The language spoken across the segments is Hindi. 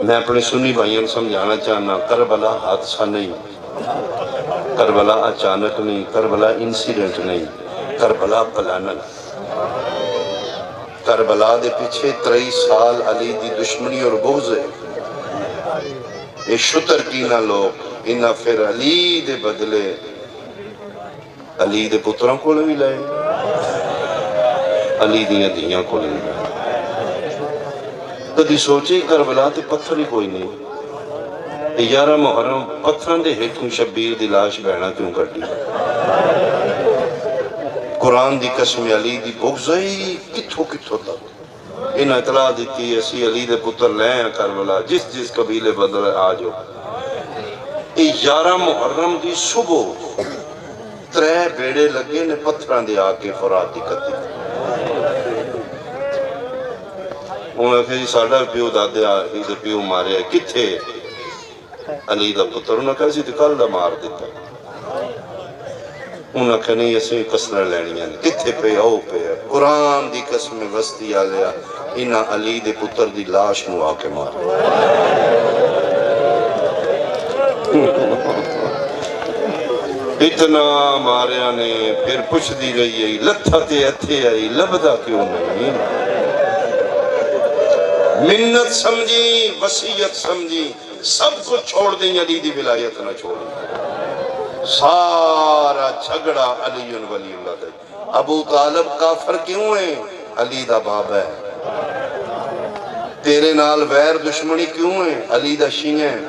मैं अपने सुन्नी भाइयों को समझाना चाहना, करबला हादसा नहीं, करबला अचानक नहीं, करबला इंसिडेंट नहीं, करबला प्लानल। करबला दे पीछे 23 साल अली दी दुश्मनी और बुग़्ज़ है। ये शुतर की ना लोग इन्ना फिर अली दे बदले अली दे पुत्रों को भी लाए, अली दियां धियां को भी लाए। कभी सोचे करबला ते पत्थर ही कोई नहीं, 11 मुहर्रम पत्थरों के हेठों शब्बीर दी लाश बहना क्यों कटी। कुरान दी कसम अली दी बुग़्ज़ है किथों किथों तक। इन्हें इतला दी असी अली दे पुत्र ले करबला, जिस जिस कबीले बदल आ जाओ। 11 मुहर्रम की सुबह 3 बेड़े लगे ने पत्थरों के आके फुरात दी कत्ती। उन्हें आखिया जी साडा प्यो दादा प्यो मारे किथे अली दा पुत्र। उन्हें कहा सी कल दा मार दिता। उन्हें आखिया नहीं असीं कसर लैनियां ने किथे पे आओ पे। कुरान दी कसम वस्ती आ गया इन्हां अली दे पुत्र दी लाश नूं आके मार। इतना मारिया ने फिर पुछदी रही है लत्था ते इत्थे आई लभदा क्यों नहीं। मिन्नत समझी वसीयत समझी सब कुछ छोड़ दी, अली दी विलायत ना छोड़ी। सारा झगड़ा अली वलीउल्लाह दा। अबू तालिब काफर क्यों है, अली दा बाप है। तेरे नाल वैर दुश्मनी क्यों है, अली दा शिया है।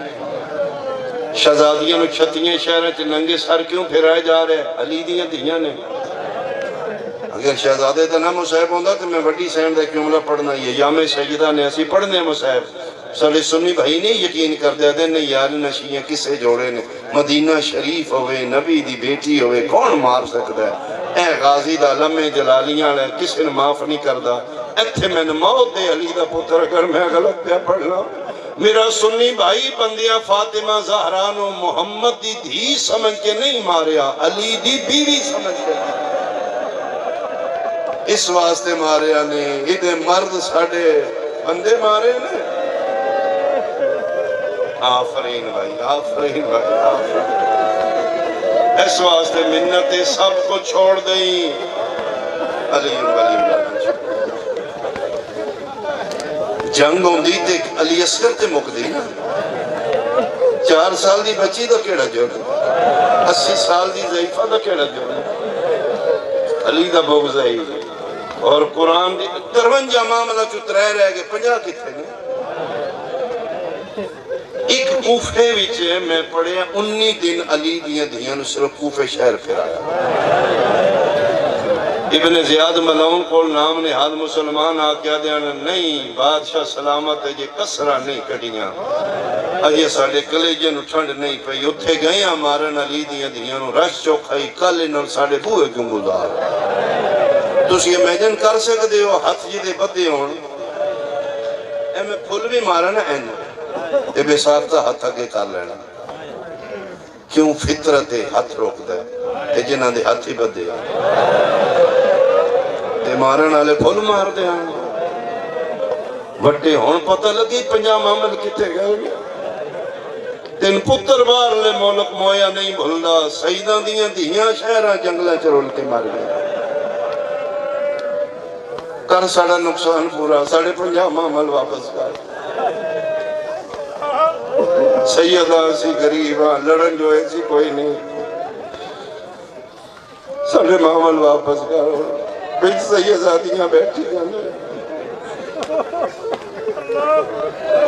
शहजादियां नूं छत्तियां शहर च नंगे सर क्यों फिराए जा रहे, अली दियां धियां ने। अगर शहजादे का ना मुसाहिब होंदा तो मैं वड्डी सैन का जुमला पढ़ना ही है, यामे सैयदा ने असी पढ़ने मुसाहिब। साडे सुन्नी भाई नहीं यकीन करते नहीं यार नशियां किसे जोड़े ने। मदीना शरीफ होवे, नबी दी बेटी होवे, कौन मार सकता है। ए गाजी दा लम्हे जलालियां वाला किसे ने माफ नहीं करता। इत्थे मैंने मौत दे अली दा पुत्र अगर मैं गलत पे पढ़ना। मेरा सुन्नी भाई बंदिया फातिमा ज़हरा नूं मुहम्मद दी धी समझ के नहीं मारिया, अली दी बीवी समझ के। इस वास्ते मारिया ने इधे मर्द साडे बंदे मारे ने। आफरीन भाई, आफरीन भाई, आफरीन। इस वास्ते मिन्नत सब को छोड़ दई अली वलीउल्लाह। जंग होंदी ते अली असगर ते मुकदी ना। 4 साल दी बच्ची दा केड़ा जुर्म, 80 साल दी ज़ईफा दा केड़ा जुर्म। अली दा बुग़्ज़ है। और कुरान दी 53 मामला चो 3 रह गए, 50 किथे ने। एक कूफे विच मैं पढ़िया 19 दिन अली दियां धियां नूं सिर्फ कूफे शहर फिराया। इब्ने ज़ियाद मलऊन को नाम ने हाल मुसलमान आख्या देन नहीं बादशाह सलामत है जे कसरा नहीं कढ़ियां अजे साडे कलेजे नूं ठंड नहीं पई। उत्थे गए मारन अली दियां धियां नूं रश चौखाई कल इन्हां साडे बूहे क्यों गुजार। तुसीं इमेजिन कर सकते हो हथ जिहदे बधे होण एवें फुल भी मारन इंज ते बेसाख्ता हथ अगे कर लेना। क्यों फितरत हथ रोकदा है जिन्हां दे हथ ही बधे ते मारन वाले फुल मारदे हैं। वड्डे हुण पता लगी 50 मामल किथे गए। 3 पुत्र बाहरले मुल्क मोया नहीं भुलदा। सईदा दियां धियां शहरां जंगलां च रुल के मर गए। कर साड़ा नुकसान पूरा, साढ़े 50 मामल वापस कर। सैयदा सी गरीब हाँ लड़न जो ऐसी कोई नहीं, साढ़े मामल वापस कर। बिच सैयदादियां बैठी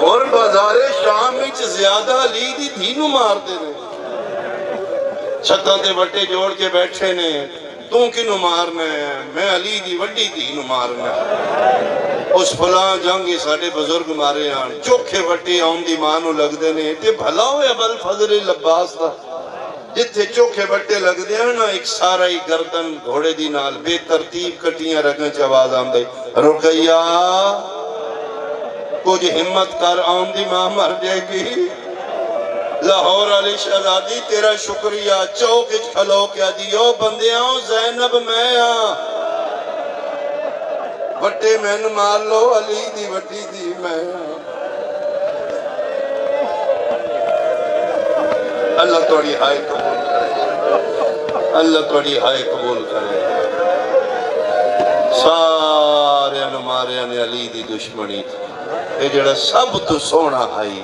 और बाजारे शाम विच ज्यादा अली दी धी नूं मारदे ने। छत्तां ते वट्टे जोड़ के बैठे ने। तू किनू मारना है? मैं अली दी वड्डी धी नूं मारना है। उस फलां जंग साडे बुजुर्ग मारे आन चोखे वट्टे आउण दी मां नूं लगदे ने ते भला होया बल फजल लब्बास दा जिथे चोखे वट्टे लगदे हैं ना एक सारा ही गर्दन घोड़े दी नाल बेतरतीब कटियां रगन च आवाज आंदी रुकैया कुछ हिम्मत कर आउण दी मां मर जाएगी। लाहौर वाली शहजादी तेरा शुक्रिया चौक खलो क्या दियो बंदियों ज़ैनब मैं वट्टे मैन मार लो अली दी वड्डी दी मैं। अल्लाह थोड़ी हाय कबूल करे, अल्लाह थोड़ी हाय कबूल करे। सारे मारिया ने अली दी दुश्मनी थी, जड़ा सब तो सोहना हाई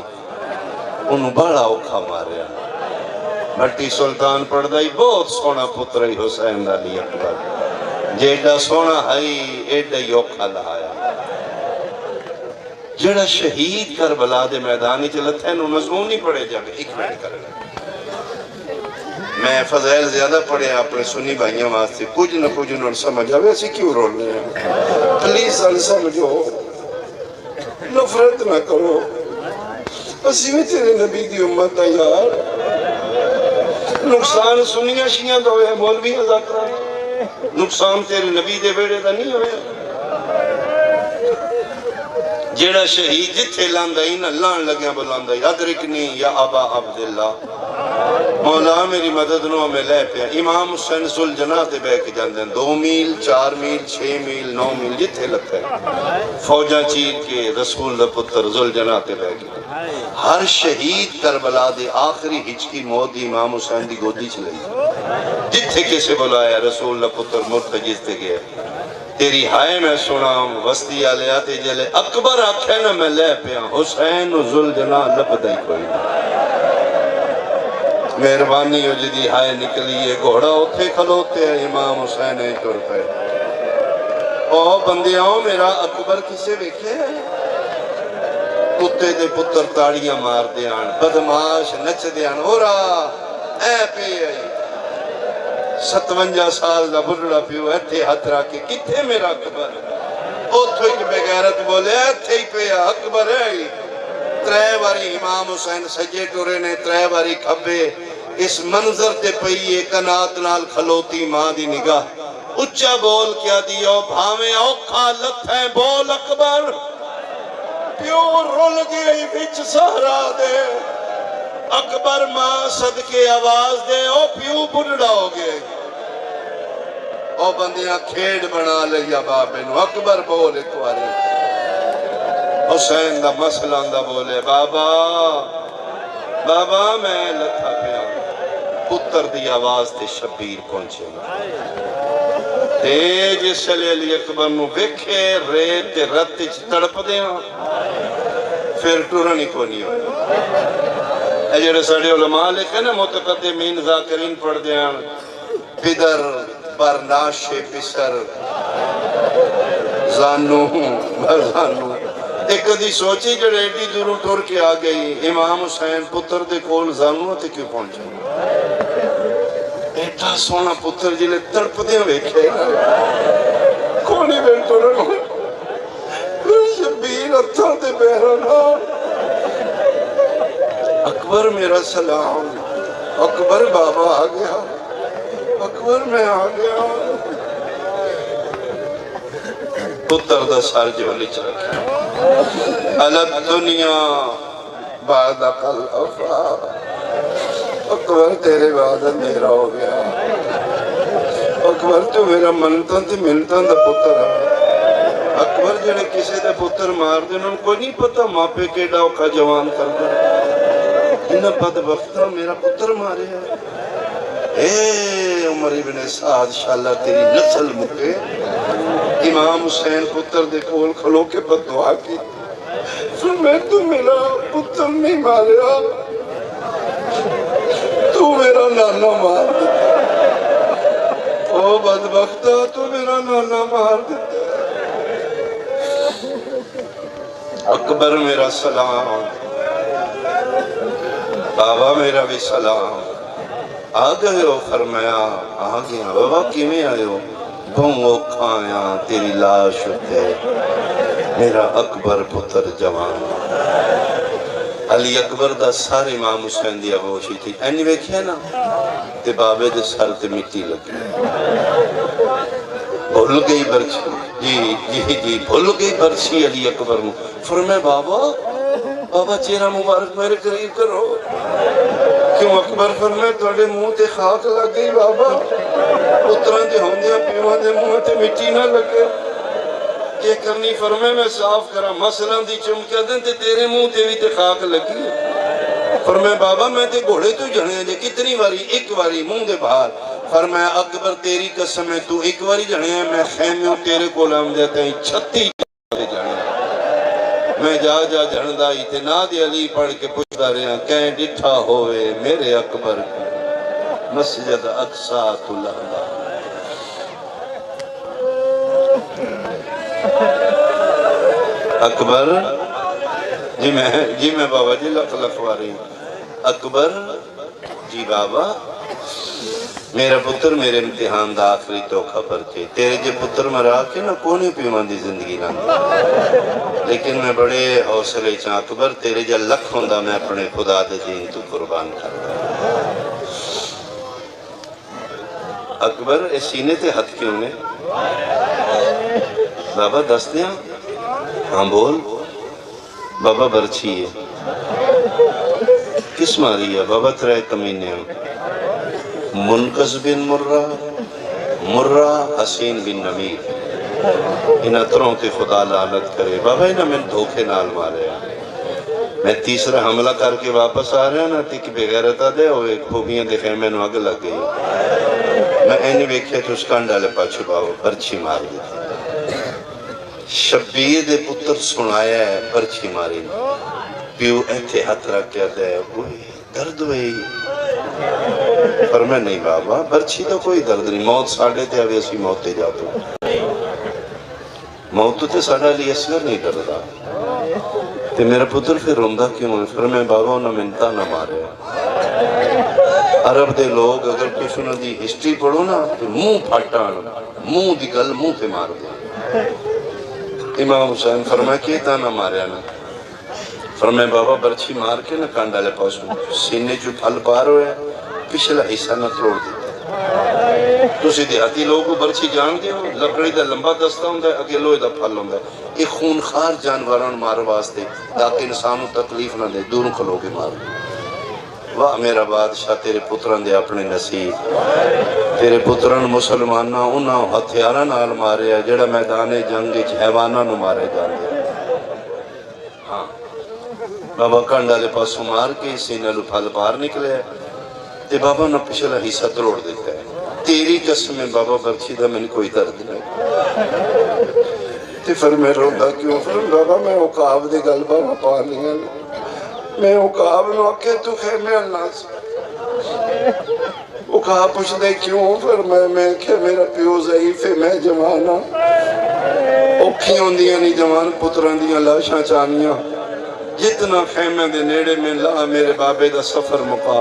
उन्होंने बड़ा औखा मारिया। भट्टी सुल्तान पढ़दा ही बहुत सोहना पुत्र ही हुसैन अली अकबर, जेड़ा सोहना हाई एडा ही औखा लहाया। जड़ा शहीद करबला दे मैदान च लथे मजमून नहीं पढ़े जावे। एक मिनट कर मैं फजैल ज्यादा पढ़े अपने सुन्नी भाइयों वास्ते, कुछ न कुछ उन्होंने समझ आवे, असी क्यों रोल रहे हैं। प्लीज सन समझो, नफरत ना करो, असी भी तेरे नबी की उम्मत है यार। नुकसान सुनिया शिया का होया, मौलवी अजाकरा, नुकसान तेरे नबी दे बेड़े का नहीं होया। जेड़ा शहीद जिथे लांदा ही ना लान लग्या बुलांदा ही अदरिकनी या अबा अब्दुल्ला, मौला मेरी मदद नो मैं लै पिया। इमाम हुसैन सुल जना ते बह के जांदे 2 मील 4 मील 6 मील 9 मील जिथे लथे फौजा चीर के रसूल दा पुत्र जुल जना ते बह के। हर शहीद करबला दे आखिरी हिचकी मौत इमाम हुसैन दी गोदी च लई। जिथे किसे बुलाया रसूल दा पुत्र मुर्तजिज ते गया। तेरी हाय मैं सुना वस्ती आले आते जले अकबर आखे ना मैं ले पिया, हुसैन जुल जना लभदा ही कोई नहीं। मेहरबानी हो जी हाय निकली है, घोड़ा उथे खलोते है, इमाम हुसैन तुर पे। ओ बंदिया मेरा अकबर किसे वेखे, कुत्ते दे पुत्र ताड़ियां मार दियान, बदमाश नच दियान, होरा ऐ पे 57 साल का बुढ़ड़ा पियो इत्थे हथ रख के, किथे मेरा अकबर। उथों एक बेगैरत बोले इत्थे ही पे अकबर है। 3 बारी इमाम हुसैन सजे टुरे ने, 3 बारी खब्बे। इस मंजर ते पई कनात नाल खलोती मां दी निगाह, उच्चा बोल क्या दियो भावे औखा लथे बोल अकबर। प्यो रुल गई बिच सहरा दे, अकबर मां सदके आवाज दे, ओ प्यू बुढ़ड़ा हो गए। ओ बंदियां खेड बना लिया बाबे नु, अकबर बोल एक बारी। हुसैन दा मसला दा बोले बाबा बाबा मैं लथा पिया। पुत्र दी आवाज ते शबीर पहुंचे ते जिसले अली अकबर नु वेखे रेत ते रत च तड़पदे फिर टुरन ही कोनी होया। जेड़े साडे उलमा लिखे ना मुतकद्दिमीन ज़ाकिरीन पढ़दे हैं, पिदर बरनाशे पिसर जानू जानू। एक कदी सोची जड़े एडी दूरों टुर के आ गई, इमाम हुसैन पुत्र दे कोल जानू ते क्यों पहुंचे। एडा सोहना पुत्र जिले तड़पदे वेखे कोनी वेल टुरन शबीर हत्थां ते पैरां नाल। अकबर मेरा सलाम, अकबर बाबा आ गया, अकबर मैं आ गया। पुत्र दा सर झोली च रखा, अलग दुनिया बाद अकल अफा। अकबर तेरे बाद अंधेरा हो गया, अकबर तू मेरा मनता ते मिलता दा पुत्र है। अकबर जेड़े किसी दे पुत्र मार दे उन्होंने कोई नहीं पता मापे केड़ा औखा जवान कर दे। इन्हें बदबख्ता मेरा पुत्र मारे है। उमर इब्ने साद शाला तेरी नस्ल मुके। इमाम हुसैन पुत्र दे कोल खलो के बददुआ की, मैं तू मेरा पुत्र नहीं मारिया, तू मेरा नाना मार दिता। ओ बदबख्ता तू मेरा नाना मार दिता। अकबर मेरा सलाम, बाबा मेरा भी सलाम। आ गए हो? फरमाया आ गया। बाबा किवें आए हो? बहु औखा आया, तेरी लाश उत्ते मेरा अकबर पुत्र जवान। अली अकबर दा सर इमाम हुसैन दी आगोशी थी, एन वेखिया ना ते बाबे दे सर ते मिट्टी लगी। भुल गई बरछी, जी जी जी भुल गई बरछी अली अकबर नूं। फरमाया बाबा बाबा चेहरा मुबारक मेरे करीब करो। क्यों? अकबर फरमाया तुहाडे मुंह ते खाक लग गई बाबा, पुत्रां दे होंदियां पिओ दे मुंह ते मिट्टी ना लगे। के करनी? फरमाया मैं साफ करा, मसलां दी चुमके दें ते तेरे मुंह ते भी ते खाक लगी। फरमाया बाबा मैं ते घोड़े तो जने जे कितनी बारी, एक बारी मुंह दे बाहर। फरमाया अकबर तेरी कसम है तू एक बारी जने, मैं खैमे तेरे को आमदे 36 जाने। मैं जा जा जनदा ही ते ना दे अली पढ़ के पुछदा रहा कह डिठा होवे मेरे अकबर मस्जिद अक्सा तुल्ला। अकबर जी मैं बाबा जी लख लखवारी। अकबर जी बाबा मेरा पुत्र मेरे इम्तिहान का आखिरी धोखा परचे तेरे जे पुत्र मरा के ना कोने पीवा की जिंदगी लंघ, लेकिन मैं बड़े हौसले च अकबर तेरे जे लख होंदा मैं अपने खुदा दे दीन तू कुर्बान करदा। अकबर इस सीने ते हथ क्यों ने बाबा दस दिया। हाँ बोल बाबा बरछी है किस मारी है बाबा त्रै कमीने मुनकस बिन मुर्रा मुर्रा हसीन बिन नमीर इन अतरों के खुदा लानत करे बाबा इन्हें मैंने धोखे नाल मारे। मैं तीसरा हमला करके वापस आ रहा ना तिक बेगैरता दे होवे खूबियां दे खेमे नूं अग लग गई। मैं इन वेखे तो उस कंड वाले पाछू बाबा बरछी मार दी। शब्बीर दे पुत्र सुनाया है बरछी मारी प्यू इत्थे हथ रख के दे दर्द हुई पर मैं नहीं बाबा बरछी तो कोई दर्द नहीं मौत साढ़े ते आवे असी मौत ते जाते मौत ते साढ़ा लिए असर नहीं डरदा ते मेरा पुत्र फिर रोंदा क्यों है। फिर मैं बाबा उन्हें मिन्नता ना मारे। अरब दे लोग अगर कुछ उन्हों दी हिस्ट्री पढ़ो ना तो मुंह फाटन मुंह दी गल मुंह पे मार दे। इमाम हुसैन फरमाया कि ताना मारिया ना फरमाया बाबा बरछी मार के ना कंड वाले पासों सीने चू फल पार होया पिछला हिस्सा ना तोड़ दिता। तुसी देहाती लोग बरछी जानते हो लकड़ी का लंबा दस्ता होंदा है अगे लोहे का फल होंदा है। ये खूनखार जानवरों मार वास्ते ताकि इंसान को तकलीफ ना दे दूरों खलो के मार। वाह मेरा बादशाह तेरे पुत्रां दे अपने नसीब तेरे पुत्रां मुसलमाना उन्होंने हथियारां नाल मारिया जेड़ा मैदान जंग हैवाना नूं मारे जांदे। हाँ बाबा कंड वाले पासों मार के सीने नूं फल बाहर निकले ते बाबा ने पिछला हिस्सा तोड़ दिता है। तेरी कसम है बाबा बरछी दा मैनूं कोई दर्द नहीं। ते फिर मैं रोंदा क्यों फिर बाबा मैं औकाब दी गल बाबा पा लिया मैं औकाब नूं आखे तू खेमे अल्लाह औकाब पुछदे क्यों फिर मैं क्या मेरा प्यो ज़ईफ है मैं जवान हाँ औखी होंदियां नहीं जवान पुत्रां दियां लाशां चानियां जितना खेमे दे नेड़े में ला मेरे बाबे दा सफर मुका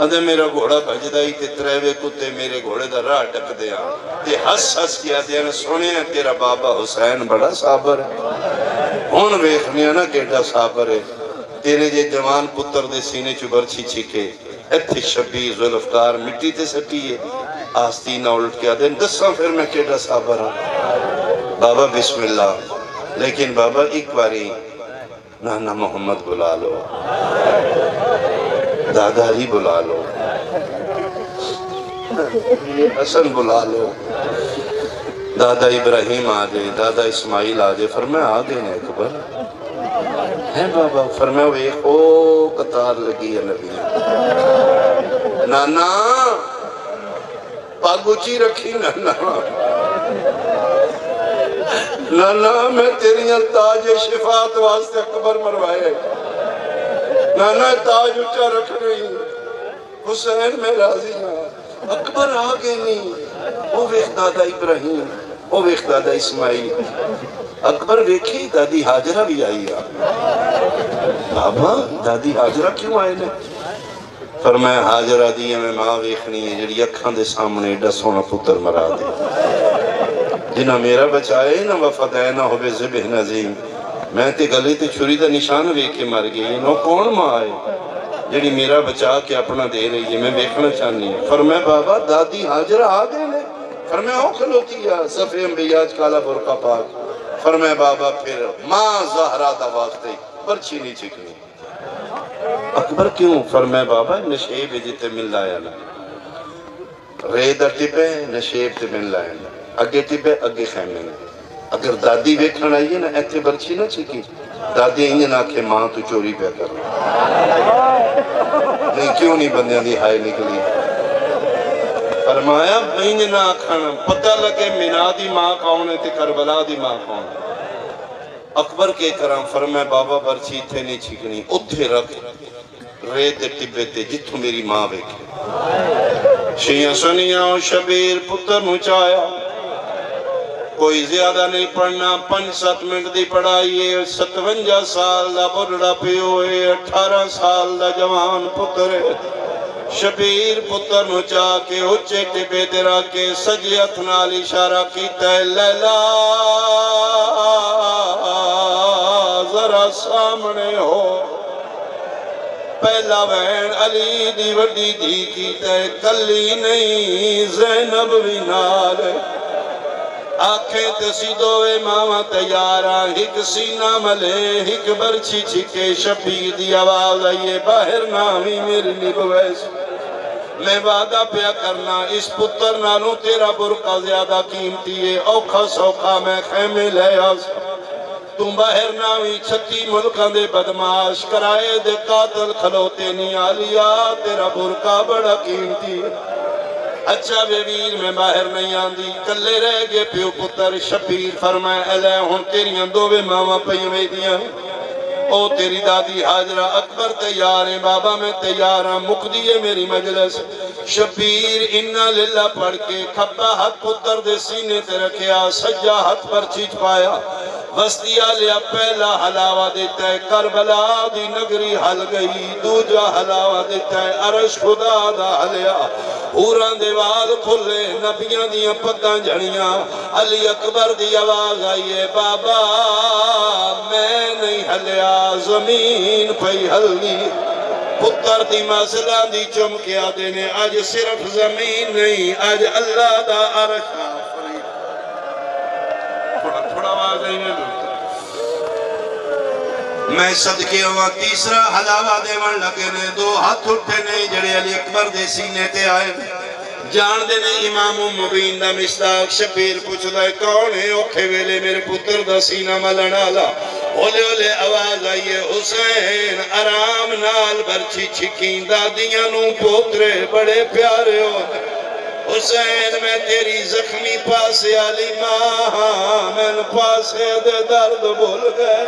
अदे मेरा घोड़ा भजदा ही ते त्रेवे कुत्ते मेरे घोड़े दा राह टकदे आ ते हस हस के आदे ने सुनिया तेरा बाबा हुसैन बड़ा साबर है हुण वेखने ना केड़ा साबर है। तेरे जे जवान पुत्र दे सीने चू बरछी छिके इत्थे शब्बीर जुल्फकार मिट्टी ते सटीए आस्तीना उल्ट के आदे दसा फिर मैं केड़ा साबर हाँ बाबा बिस्मिल्लाह। लेकिन बाबा एक बारी नाना मोहम्मद बुला लो दादा अली बुला लो हसन बुला लो दादा इब्राहिम आ गए दादा इस्माइल आ गए। फिर मैं आ गए ने अकबर है बाबा फिर मैं वेख ओ कतार लगी है नबी नाना पग उची रखी नाना नाना मैं तेरिया ताज शिफात वास्ते अकबर मरवाए नाना ताज उच्चा रख रही हुसैन मैं राजी हाँ। अकबर आ गए नहीं वो वेख दादा इब्राहिम वो वेख दादा इस्माइल अकबर वेखे दादी हाजरा भी आई आ बाबा दादी हाजरा क्यों आए ने पर मैं हाजरा दी मैं मां वेखनी है जी अखा दे सामने एडा सोहना पुत्र मरा दे जिन्हें मेरा बचाए ना वफादाय ना हो ज़िबह नज़ीम मैं ते गले ते छुरी का निशान वेख के मर गई नो कौन मां है जी मेरा बचा के अपना दे रही है मैं देखना चाहनी है। पर मैं बाबा दादी हाजरा आ गए ने पर मैं ओ खलोती सफे अंबियाज काला बुरका पाक पर मैं बाबा फिर मां ज़हरा दा वास्ते बरछी नहीं चिकनी अकबर क्यों पर मैं बाबा नशेब जिते मिल लाया ना रेत टिपे नशेब ते मिल लाया ना अगे टिपे अगे खैमे ने अगर दादी वेखण आई है ना इत्थे बरछी ना चिकी दादी इंज ना आखे मां तू चोरी पे कर नहीं क्यों नहीं बंदियां दी हाय निकली फरमाया इंज ना आखन पता लगे मीना दी मां कौन है ते करबला दी मां कौन है अकबर के करा फरमाया बाबा बरछी इत्थे नहीं छिकनी उत्थे रख रेत दे टिब्बे ते जिथों मेरी मां वेखे शियां सुनिया शबीर पुत्र नु चाया कोई ज्यादा नहीं पढ़ना 5-7 मिनट की पढ़ाई है 57 साल का बुढ़ा प्यो है 18 साल का जवान पुत्र है शबीर पुत्र नु चाह के उच्चे टिब्बे ते रख के सजे हथ नाल इशारा कीता लैला जरा सामने हो पहला बहन अली दी वड्डी धी कीता कली नहीं ज़ैनब भी नाल आखे तसी दोवे मावा तैयार हिक सीना मले हिक बरछी छिके शबीर दी आवाज आई बाहर ना भी मेरी निभवैस मैं वादा प्या करना इस पुत्र नालों तेरा बुरका ज्यादा कीमती है औखा सौखा मैं खेमे ले आस तू बाहर ना भी 36 मुल्कों दे बदमाश कराए दे कातल खलोते नहीं आलिया तेरा बुरका बड़ा कीमती है अच्छा बेवीर मैं बाहर नहीं आंदी कले रह गए प्यो पुत्र शबीर फरमाया हुण तेरियां दोवे मावां पई वेदियां ओ तेरी दादी हाजरा अकबर तैयार है बाबा मैं तैयार हाँ मुकदी है मेरी मजलिस शबीर इन्ना लिल्ला पढ़ के खब्बा हाथ पुत्र दे सीने ते रखिया सज्जा हाथ पर चीज पाया बस्तिया लिया पहला हलावा देता है करबला दी नगरी हल गई दूजा हलावा देता है अरश खुदा दा हलिया पूरा देवाल खुले नबियां दियां पग्गां जड़ियां अली अकबर दी आवाज आई है बाबा मैं नहीं हलिया जमीन पई हल्दी पुत्र दी मसला दी चमकिया देने अज सिर्फ जमीन नहीं अज अल्लाह दा अरश थोड़ा आवाज आई है मैं सदके हुआ तीसरा हलावा देवन लगे ने दो हाथ उठे ने जड़े अली अकबर दे सीने ते आए जान दे ने इमाम मुबीन दा मिस्ताक शबीर पूछदा है कौन है औखे वेले मेरे पुत्र दा सीना मलन वाला ओले ओले आवाज आई है हुसैन आराम नाल बरछी छिकी दादियां नु पोतरे बड़े प्यारे हो हुसैन मैं तेरी जख्मी पासे आली मां मैन पासे दे दर्द भूल गए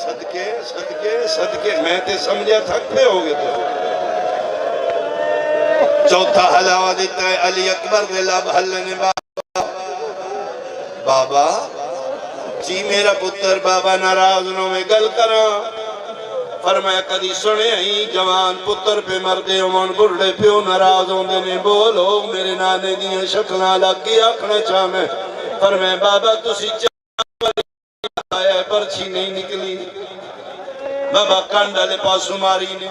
सदके सदके सदके मैं ते समझा थके हो गए चौथा हलावा देता है अली अकबर दे लब हल्ले बाबा बाबा जी मेरा पुत्र बाबा नाराज नो में गल करा फरमाया कदी सुने ही जवान पुत्र पे मरदे होवन बुढ़े प्यो नाराज होंदे ने बोलो मेरे नाने दी शक्लां लग के आखना चाहना फरमाया बाबा तुसी आया पर्ची नहीं निकली बाबा कंड वाले पासों मारी ने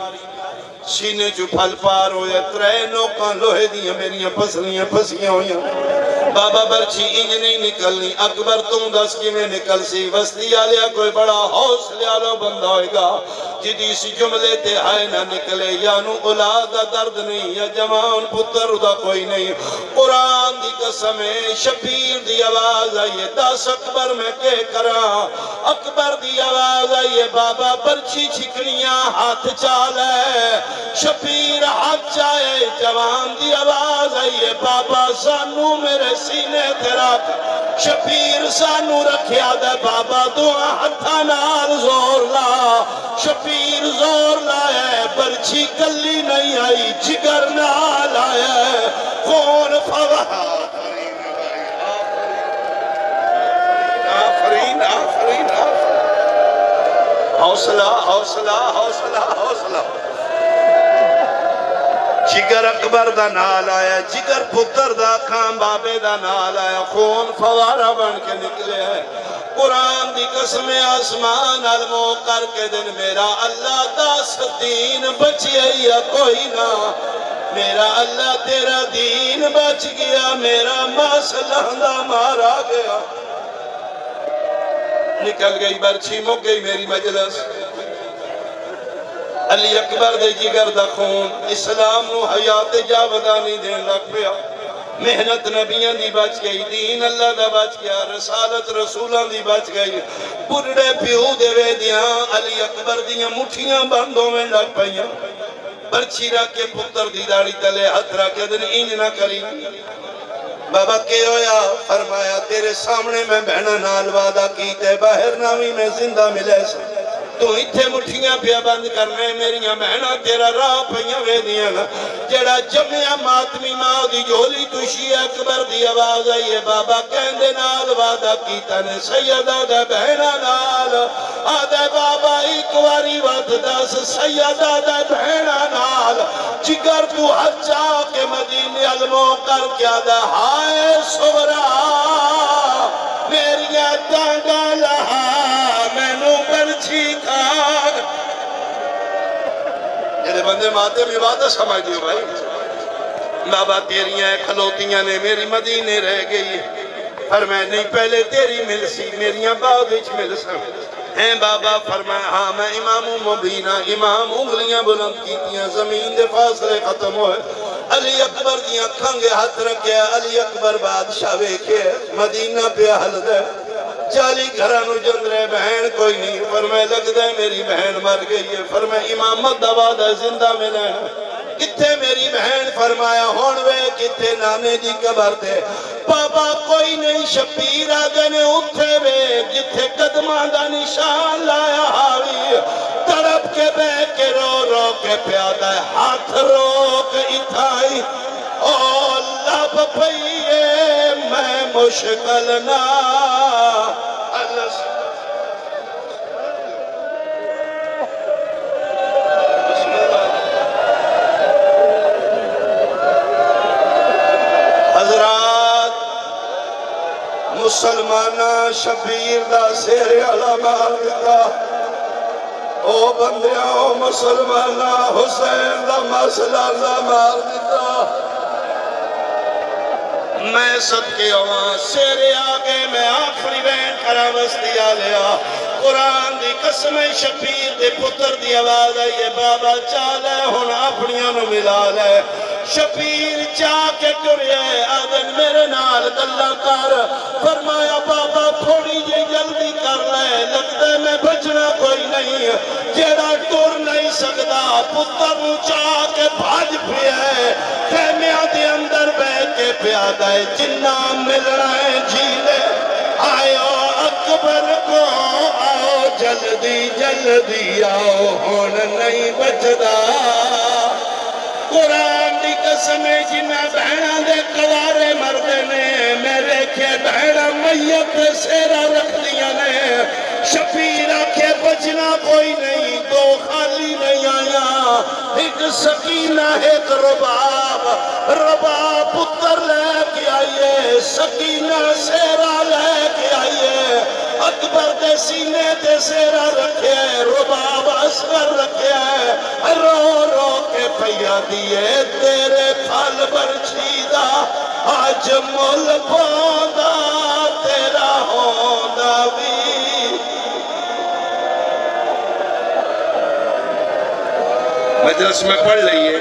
सीने चु फल पार होया त्रै नोकां लोहे दी मेरियां फसलियां फसियां होइयां बाबा बर्छी इंज नहीं निकलनी अकबर तू दस किवें निकल सी बस्ती वालिया कोई बड़ा हौसले वाला बंदा होएगा जिदी इस जुमले ते आए ना निकले या नु औलाद दा दर्द नहीं या जवान पुत्र दा कोई नहीं कुरान दी कसम है शबीर दी आवाज आई है 10 अकबर मैं के करा अकबर दी आवाज आई है बाबा बर्छी छिकनियां हाथ चाल है शबीर हाथ चाहे जवान दी आवाज आई है बाबा सानू मेरे सीने ते रख शबीर सानू रखिया दे बाबा दुआ हथा नाल जोर ला शबीर जोर लाया बर्छी कली नहीं आई जिगर नाल आया कौन फवा आफरीन आफरीन हौसला हौसला हौसला हौसला जिगर अकबर दा नाल आया जिगर पुत्र दा खां बाबे दा नाल आया खून फवारा बन के निकले है कुरान दी कसम आसमान अलमो करके दिन मेरा अल्लाह दस दीन बचिया या कोई ना मेरा अल्लाह तेरा दीन बच गया मेरा मसला दा मारा गया निकल गई बर्छी मुक गई मेरी मजलिस अली अकबर दे जिगर दा खून इस्लाम नु हयात जावदा नहीं देन लग पिया मेहनत नबियां दी बच गई, दीन अल्लाह दा बच गया, रसालत रसूलां दी बच गई। बुढ़े प्यो दे वेदियां अली अकबर दियां मुठियां बंद होवन लग पईयां। बर्छी रख के पुत्र दी दाढ़ी तले हथ रख के दिन इंज ना करी। बाबा के होया? फरमाया तेरे सामने मैं बहना नाल वादा कीते बाहर ना भी मैं जिंदा मिले तू इत्थे मुठियां पिया बंद करने मेरिया बहना तेरा राह पईयां वेदियां जेड़ा जम्मिया मातमी मां दी झोली तुशी अकबर दी आवाज आई है। बाबा कहंदे नाल वादा कीता ने सैयदा दा बहना नाल आदे बाबा एक बारी वत दस सैयदा दा बहना नाल जिगर तू हजा के मदीने अलमो कर क्या दा हाय सोरा मेरिया टांगा लहा मैनू बरछी खाग। जेड़े बंदे माते में वादा समझ दियो भाई बाबा तेरिया खलोतियां ने मेरी मदीने रह गई पर मैं नहीं पहले तेरी मिल सी मेरिया बाद विच मिल सन है बाबा। फरमाया हाँ मैं इमाम मुबीना इमाम उंगलियां बुलंद कीतियां जमीन दे फासले खत्म होए। अली अकबर दी अखां दे हाथ रखया अली अकबर बादशाह वेखे मदीना पे हलदा 40 घरां नु जंदरे बहन कोई नहीं पर मैं लगदा मेरी बहन मर गई है। पर मैं इमामत दा वादा जिंदा मिले किथे मेरी बहन? फरमाया हुण वे किथे नाने दी कबर ते बाबा कोई नहीं शबीर आगे ने उठे वे जिथे कदमां दा निशान लाया हावी तड़प के बह के रो के प्यादा हाथ रोक इथाई ओ लब पईए मैं मुश्किल ना मुसलमाना शबीर दा सिर अला मार दिता ओ बंदिया मुसलमाना हुसैन दा मसला मार दिता। मैं सदके आवा सिर आगे मैं आखिरी बहन करा वस्ती आ लिया कुरान दी कसम शबीर दे पुत्र दी आवाज आई है बाबा चाल हुण अपनियां नु मिला ले। शबीर जाके टुरिया आदन मेरे नाल गल्ला कर। फरमाया बाबा थोड़ी जी जल्दी कर ले लगता मैं बचना कोई नहीं जेड़ा टुर नहीं सकता पुत्र नूं चाह के भज पिया खेमिया दे अंदर बह के प्यादा है जिन्ना मिलना है झीले आयो अकबर को आओ जल्दी जल्दी आओ हुण नहीं बचदा। कुरान दी कसम जिन्ना बहना दे कवारे मरदे ने मैं वेखे बहना मैयत सेरा रखदियां ने। शबीर आखे बचना कोई नहीं दो खाली नहीं आया एक सकीना एक रबाब रबाब पुत्र लेके आइए सकीना सेरा लेके आइए अकबर दे सीने ते सेरा रखे रबाब असगर रखे रो रो के पैया दिए तेरे फल बरछीदा अज मुल पांदा तेरा होंदा भी। मजलिस में पढ़ लीए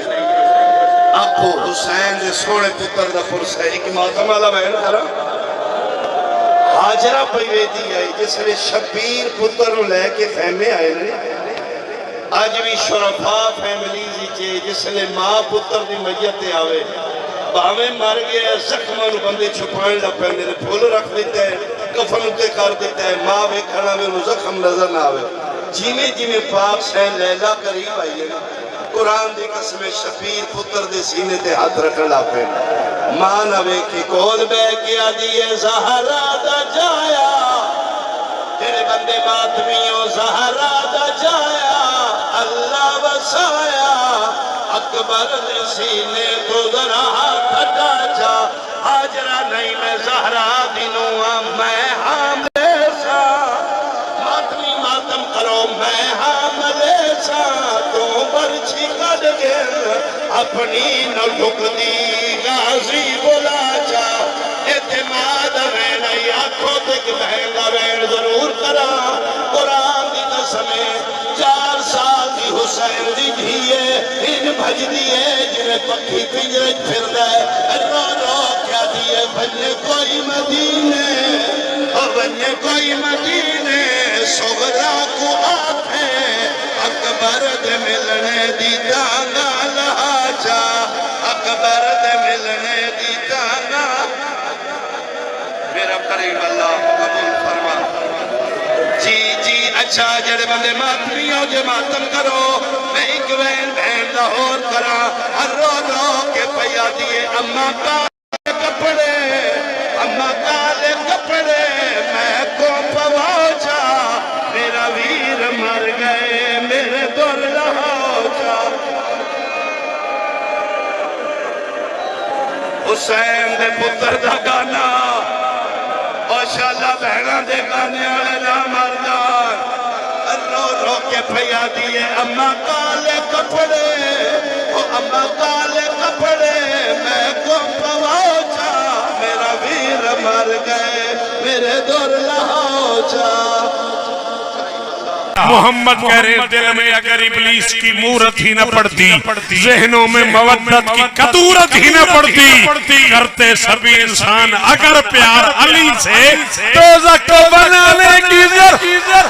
आखो हुसैन दे सोने पुत्र दा पुरस है एक मातम वाला बहन करा हाजरा पई वेदी आई जिसने शबीर पुत्र नु लेके फैमे आए ने। अज भी शुरफा फैमिली जिसने मां पुत्र की मैयत आवे भावे मर गया जख्मा बंदे छुपाने लग पे फुल रख दिता है कफन उत्ते कर दिता है मां वेखना भी उन्हें जख्म नजर ना आवे जिमें जिमें पाक सैन लैला करीब आई है कुरान की कसम शबीर पुत्र के सीने ते हाथ रखने लग पे मां ना वेखी कोल बह के आदि है ज़हरा दा जाया तेरे बंदे मातमियों ज़हरा दा जाया अल्लाह वसाया अकबर ने सीने तो जरा हटा जा हाजरा नहीं मैं ज़हरा दिनुआ मैं हामले सा मातमी मातम करो मैं हामले सा तो बरछी कद के अपनी न ढुकदी गाजी बुला जा एतमाद में नहीं आंखों तक बहना वैन जरूर करा कुरान की कसम 4 साल की हुसैन दी धीए इन भजदी है जिन्हें पक्षी पिंजरे फिरदा है रो रो के दिए बने कोई मदीने, बने कोई मदीने, सोगरा को आखे अकबर दे मिलने दी तांगा लहाजा, अकबर दे मिलने दी तांगा। मेरा करीम अल्लाह कबूल फरमा। जी जी अच्छा जड़े बंदे मातमी हो जे मातम करो, मैं एक बहन दा होर करा। हर रो रो के पैया दिए अम्मा काले कपड़े, अम्मा काले कपड़े मैं को पवाजा, मेरा वीर मर गए मेरे दुर लहाजा। हुसैन दे पुत्र दा गाना माशाअल्लाह बहना दे गाने वाले ना मरदान। रो रो के पैया दिए अम्मा काले कपड़े, ओ अम्मा काले कपड़े मैं को पवाजा, मेरा वीर मर गए मेरे दुर लहाजा। मोहम्मद कह रहे दिल में अगर इब्लीस की मूरत ही न पड़ती, जहनों में मवद्दत की कदूरत ही न पड़ती, करते सभी इंसान अगर प्यार अली से दोज़ख को बनाने की जरूरत।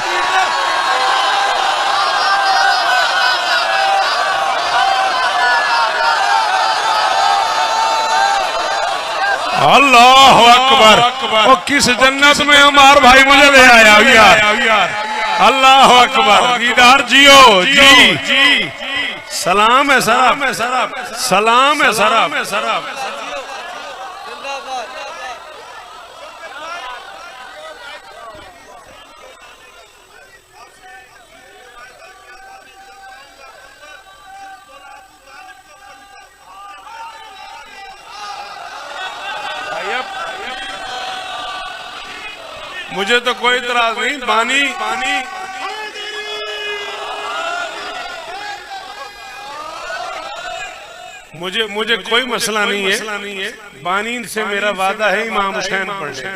अल्लाह अकबर। और किस जन्नत में हमार भाई मुझे ले आया यार। अल्लाह अकबर। दीदार जियो जी। सलाम है सराब, सलाम है सराब। मुझे तो कोई इतराज नहीं। पानी मुझे कोई मसला नहीं है। बानी से मेरा वादा है इमाम हुसैन पढ़ने।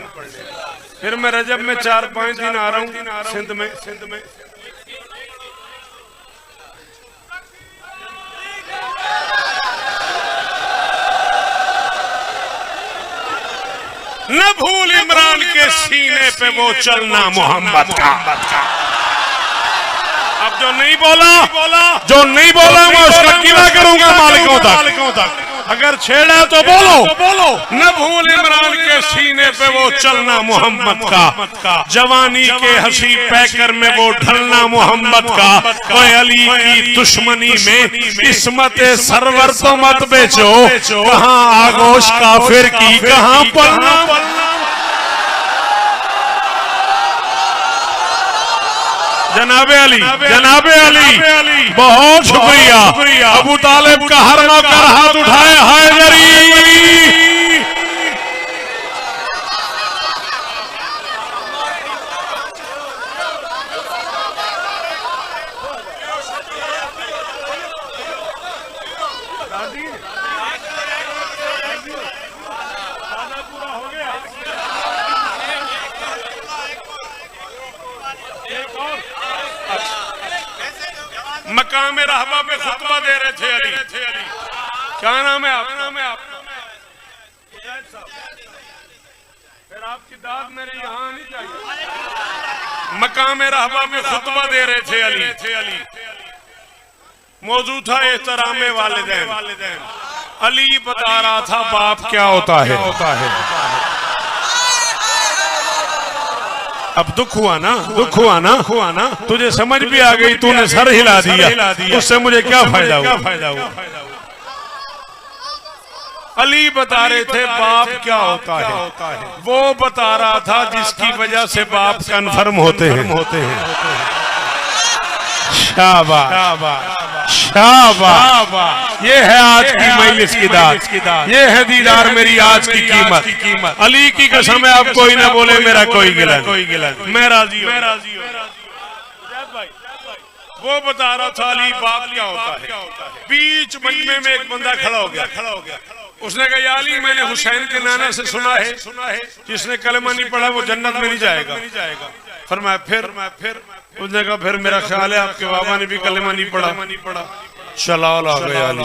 फिर मैं रजब में 4-5 दिन आ रहा हूँ सिंध में। न भूल इमरान के सीने पे वो चलना मोहम्मद का। अब जो नहीं बोला मैं उसका गिला करूंगा मालिकों तक। अगर छेड़ा तो बोलो। न भूल इमरान के सीने पे वो चलना मोहम्मद का, जवानी के हंसी पैकर में वो ढलना मोहम्मद का। कोई अली की दुश्मनी में इस्मत सरवर तो मत बेचो, कहाँ आगोश काफिर की कहाँ पलना। जनाबे अली बहुत शुक्रिया। अबू तालिब का हर नौकर हाथ उठाए हैदरी। मकाम रहबा पे खुतबा दे रहे थे अली। क्या नाम है आप? फिर आपकी दाद मेरे यहाँ नहीं चाहिए। मकाम रहबा में खुतबा दे रहे थे अली। मौजूद था एहतराम वालिदैन। अली बता रहा था बाप क्या होता है। अब दुख हुआ ना, तुझे समझ भी आ गई, तूने सर हिला दिया, उससे मुझे क्या फायदा हुआ। अली बता रहे थे बाप क्या होता है। वो बता रहा था जिसकी वजह से बाप कन्फर्म होते हैं। शाबाश। ये है आज की मजलिस की दाद, ये है दीदार मेरी आज की कीमत। अली की कसम है, अब कोई ना बोले मेरा कोई गिला, मैं राजी हूं। वो बता रहा था अली बाप क्या होता है। बीच मजमे में एक बंदा खड़ा हो गया। उसने कहा या अली, मैंने हुसैन के नाना से सुना है जिसने कलमा नहीं पढ़ा वो जन्नत में नहीं जाएगा। फरमाया फिर उसने कहा फिर मेरा ख्याल है आपके बाबा ने भी कलमा नहीं पढ़ा। चला गया अली।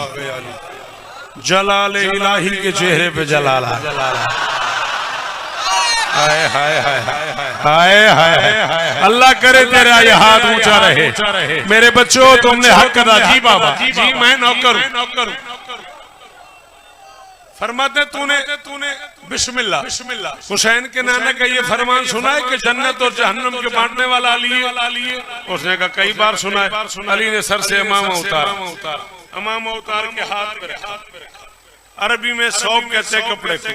जलाल इलाही के चेहरे पे जलाला। हाय हाय हाय हाय हाय हाय। अल्लाह करे तेरा ये हाथ ऊंचा रहे। मेरे बच्चों तुमने हक अदा। जी बाबा जी मैं नौकर हूं। फरमाते तूने बिस्मिल्लाह हुसैन के नाना का ये फरमान सुना है कि जन्नत और जहन्नम के बांटने वाला अली है। उसने कहा कई बार सुना है। अली ने सर से इमामा उतार के हाथ पे रखा। अरबी में सौंफ कहते हैं कपड़े को।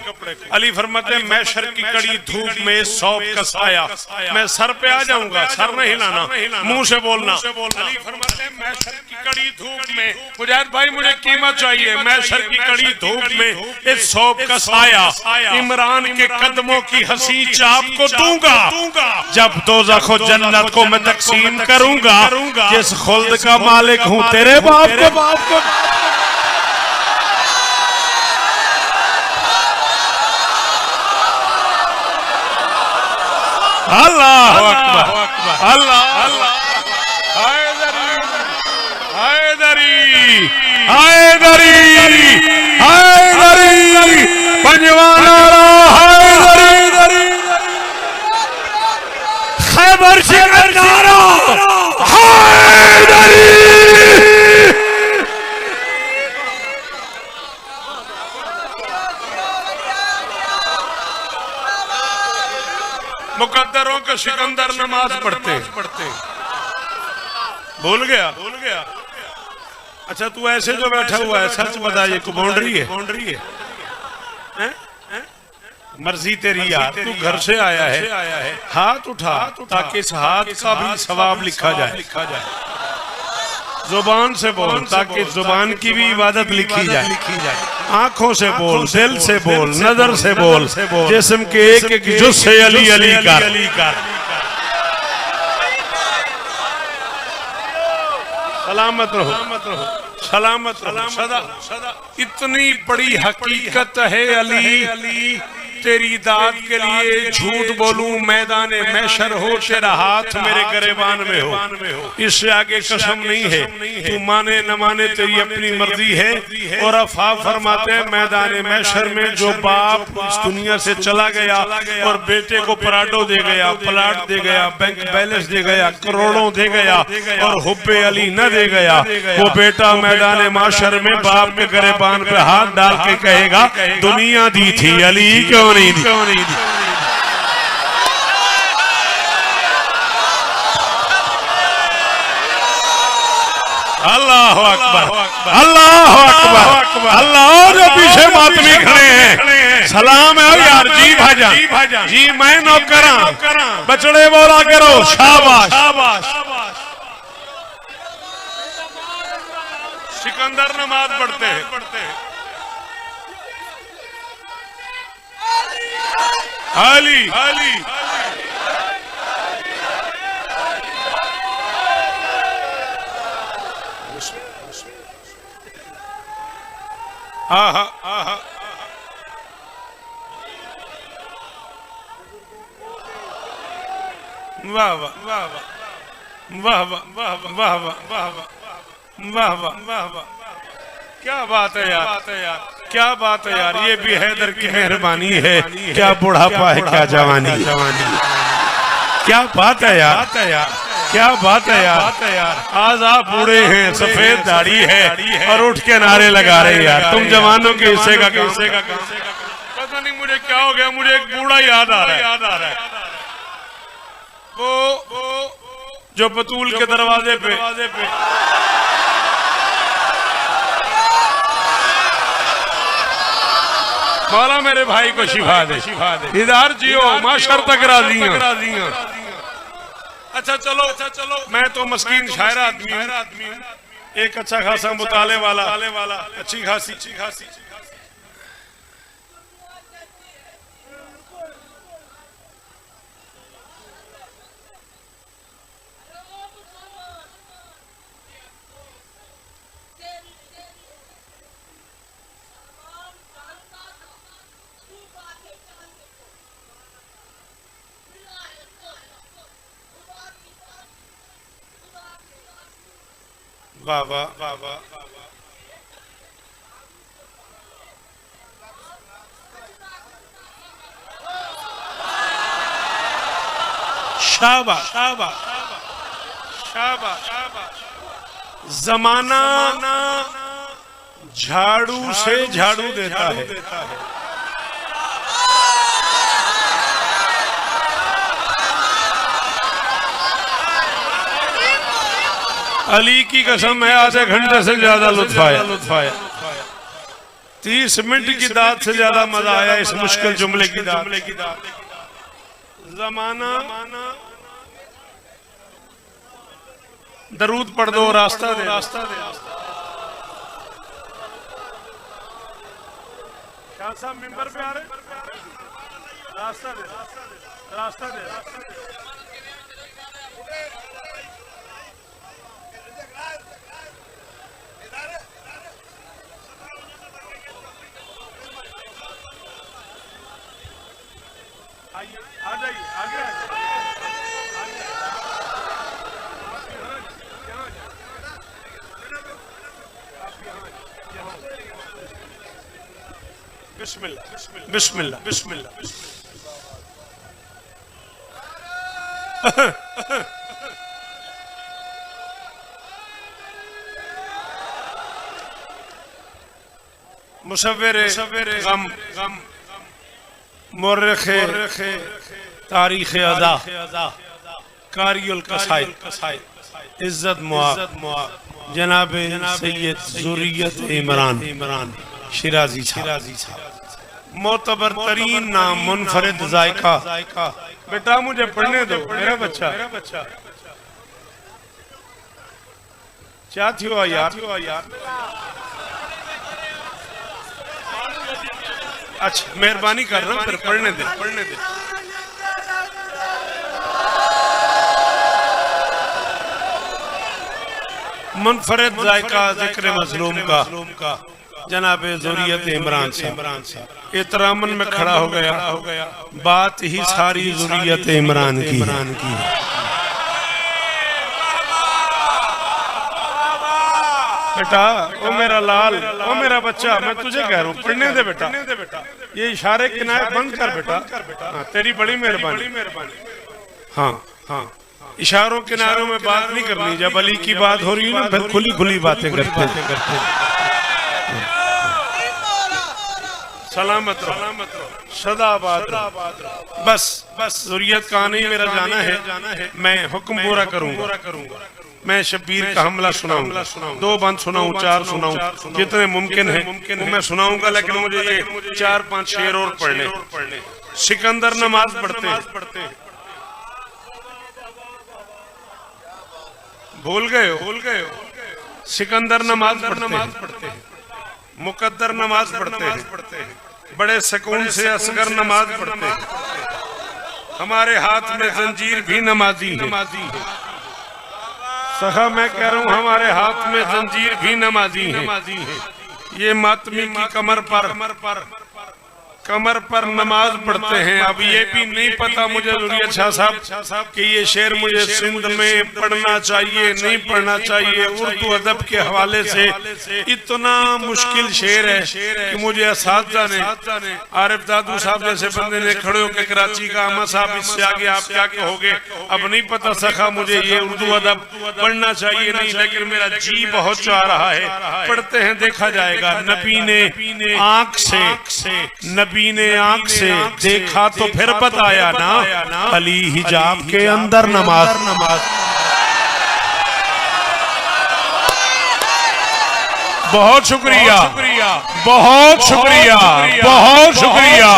अली फरमाते हैं मैशर की कड़ी धूप में सौंफ का साया, मैं सर पे आ जाऊंगा, सर नहीं हिलाना, मुंह से बोलना। अली फरमाते हैं मैशर की कड़ी धूप में, मुजाहिद भाई मुझे कीमत चाहिए, मैशर की कड़ी धूप में इस सौंफ का साया इमरान के कदमों की हंसी चाप को दूंगा, जब दोज़ख जन्नत को मैं तकसीम करूंगा, जिस खुल्द का मालिक हूँ तेरे बाप को। अल्लाह अकबर अल्लाह अल्लाह। हैदरी पंजवाना हैदरी खैबर शिकंदरा हैदरी। मुकद्दरों के सिकंदर नमाज पढ़ते भूल गया। अच्छा तू ऐसे जो बैठा हुआ है सच बता ये बाउंड्री है? मर्जी तेरी यार, तू घर से आया है, हाथ उठा ताकि इस हाथ का भी सवाब लिखा जाए। जुबान से बोल ताकि जुबान की भी इबादत लिखी जाए। आंखों से बोल, दिल से बोल, नजर से बोल, जिस्म के एक एक जुज़ से अली अली कर। सलामत रहो सदा। इतनी बड़ी हकीकत है अली तेरी दाद के लिए झूठ बोलूं मैदान महशर हो, तेरा हाथ मेरे गिरबान में हो, इससे आगे कसम नहीं है। तू माने न माने तेरी अपनी मर्जी है। और अफ़ाफ फरमाते हैं मैदान महशर में जो बाप इस दुनिया से चला गया और बेटे को पराठो दे गया, प्लाट दे गया, बैंक बैलेंस दे गया, करोड़ों दे गया और हुब्बे अली न दे गया, वो बेटा मैदान महशर में बाप के गिरबान पे हाथ डाल के कहेगा दुनिया दी थी अली क्यों नहीं दी। अल्लाह अकबर अल्लाह अकबर अल्लाह। जो पीछे मातमी खड़े हैं सलाम है यार। जी भाईजान जी मैं नौकरा बचड़े बोला करो शाबाश। सिकंदर नमाज पढ़ते हैं। अली आहा वाह वाह वाह वाह वाह वाह वाह वाह। क्या बात है यार, क्या बात है यार। ये भी हैदर की मेहरबानी है। क्या बुढ़ापा है क्या जवानी। क्या बात है यार, क्या बात है यार। आज आप बूढ़े हैं, सफेद दाढ़ी है और उठ के नारे लगा रहे हैं यार। तुम जवानों के हिस्से का पता नहीं मुझे क्या हो गया। मुझे एक बूढ़ा याद आ रहा है। वो जो बतूल के दरवाजे पे मौला मेरे भाई को शिफा दे। इधर जियो माशर तक राजी। अच्छा चलो मैं तो मस्कीन शायर आदमी हूं, एक अच्छा खासा मुताले वाला अच्छी खासी वाह वाह वाह वाह। शाबाश शाबाश शाबाश। जमाना झाड़ू से झाड़ू देता है, अली की कसम है आधे घंटे से ज्यादा लुत्फ आया। 30 मिनट की दाद से ज्यादा मजा आया इस मुश्किल जुमले की दाद। जमाना दरूद पढ़ दो, रास्ता दे। शाह साहब मिंबर पे आ रहे, रास्ता दे, रास्ता दे। आ जाइए, आगे बिस्मिल्लाह बिस्मिल्लाह बिस्मिल्लाह। मुसव्विर गम मुर्रिखे तारीख अदा कारियुल कसाइद इज्जत मुआब जनाब सैयद ज़ुर्रियत इमरान शिराजी साहब। मोतबर तरीन नाम मुनफरिद जायका। बेटा मुझे पढ़ने दो, मेरा बच्चा क्या थी यार। अच्छा मेहरबानी कर रहा हूं, फिर पढ़ने दे। मुनफरिद जायका जिक्र मजलूम का जनाब ज़ुर्रियत इमरान साहब एहतरामन में खड़ा हो गया। बात ही सारी ज़ुर्रियत इमरान की। बेटा ओ मेरा लाल, ओ मेरा बच्चा, मैं तुझे कह रहा हूँ पढ़ने दे बेटा। ये इशारे किनारे बंद कर बेटा। हाँ, तेरी बड़ी मेहरबानी। हाँ इशारों किनारों में बात नहीं करनी। जब अली की बात हो रही है ना फिर खुली बातें करते। सलामत रहो, सदाबाद रहो। बस ज़ुर्रियत का नहीं मेरा जाना है। मैं हुक्म पूरा करूंगा। मैं शब्बीर का हमला सुनाऊंगा। 2 बंद सुनाऊं, 4 सुनाऊं, जितने मुमकिन है मैं सुनाऊंगा। लेकिन मुझे ये 4-5 शेर और पढ़ने। सिकंदर नमाज पढ़ते हैं। भूल गए हो? सिकंदर नमाज पढ़ते हैं। मुकद्दर नमाज पढ़ते हैं। बड़े सुकून से असगर नमाज पढ़ते हैं। हमारे हाथ में जंजीर भी नमाजी है। सखा मैं कह रहा हूँ हमारे हाथ में जंजीर भी नमाजी है। ये मातमी की कमर पर नमाज पढ़ते हैं। अब ये भी नहीं पता मुझे ज़ुर्रियत शाह साहब कि ये शेर मुझे सिंध में पढ़ना चाहिए नहीं पढ़ना चाहिए। उर्दू अदब के हवाले से इतना मुश्किल शेर है कि मुझे असातिज़ा ने आरिफ दादू साहब जैसे बंदे ने खड़े होकर कराची का अम्मा साहब इससे आगे आप क्या कहोगे। अब नहीं पता सखा मुझे ये उर्दू अदब पढ़ना चाहिए नहीं, लेकिन मेरा जी बहुत चाह रहा है। पढ़ते हैं, देखा जाएगा। नबी ने आंख से देखा तो फिर बताया ना, अली हिजाब के अंदर नमाज। बहुत शुक्रिया, बहुत शुक्रिया, बहुत शुक्रिया।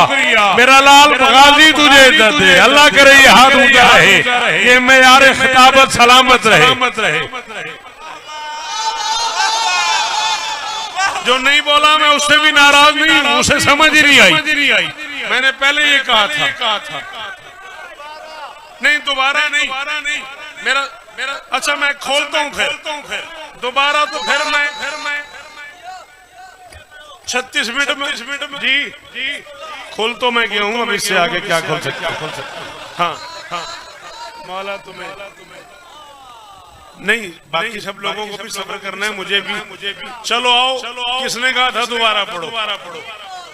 मेरा लाल गाजी तुझे इज्जत दे। अल्लाह करे ये हाथ ऊंचा रहे, ये मेयार खिताबत सलामत रहे। जो नहीं बोला मैं उससे भी नाराज नहीं हूँ, उसे समझ ही नहीं आई। मैंने पहले ये कहा था। नहीं दोबारा नहीं। मेरा अच्छा मैं खोलता हूँ फिर दोबारा। तो फिर मैं 36 मिनट में जी खोल तो मैं गया हूँ। अब इससे आगे क्या खोल सकता। हाँ मौला तुम्हें नहीं, बाकी सब लोगों को भी सब्र करना है, मुझे भी। चलो आओ, किसने कहा था दोबारा पढ़ो?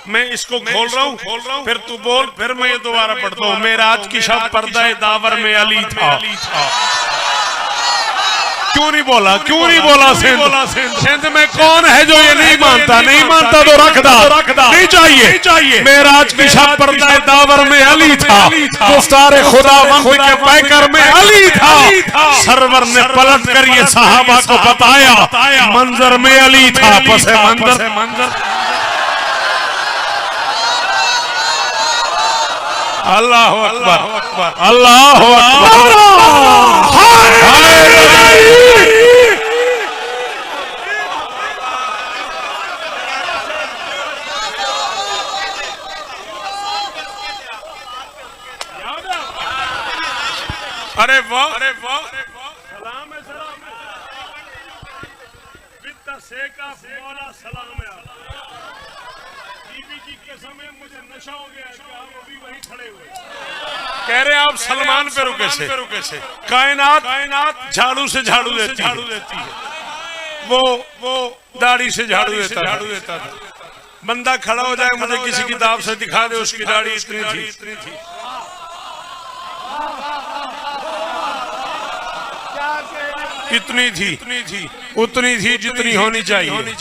मैं इसको खोल रहा हूँ, फिर तू बोल, फिर मैं ये दोबारा पढ़ता हूँ। मेराज की शब पर्दा दावर में अली था। क्यों नहीं बोला, क्यों नहीं बोला? सिंध में कौन है जो ये नहीं मानता? नहीं मानता तो रखदा नहीं चाहिए। मेराज की शब पर्दा दावर में अली था, गुफ्तार खुदावंद के पैकर में अली था। सरवर ने पलट कर ये सहाबा को बताया, मंजर में अली था। पसे मंजर अल्लाह अकबर, अल्लाह अकबर। अरे वाह, अरे वाह, सलाम है, सलाम बित्ता सेका मौला सलाम है। बीबी की कसम है, मुझे नशा हो गया कि आप अभी वहीं खड़े हुए। कह रहे आप सलमान पे रुके से। कायनात झाड़ू से झाड़ू देती है, वो दाढ़ी से झाड़ू देता था। बंदा खड़ा हो जाए, मुझे किसी किताब से दिखा दे उसकी दाढ़ी इतनी थी। कितनी थी? उतनी थी जितनी होनी चाहिए।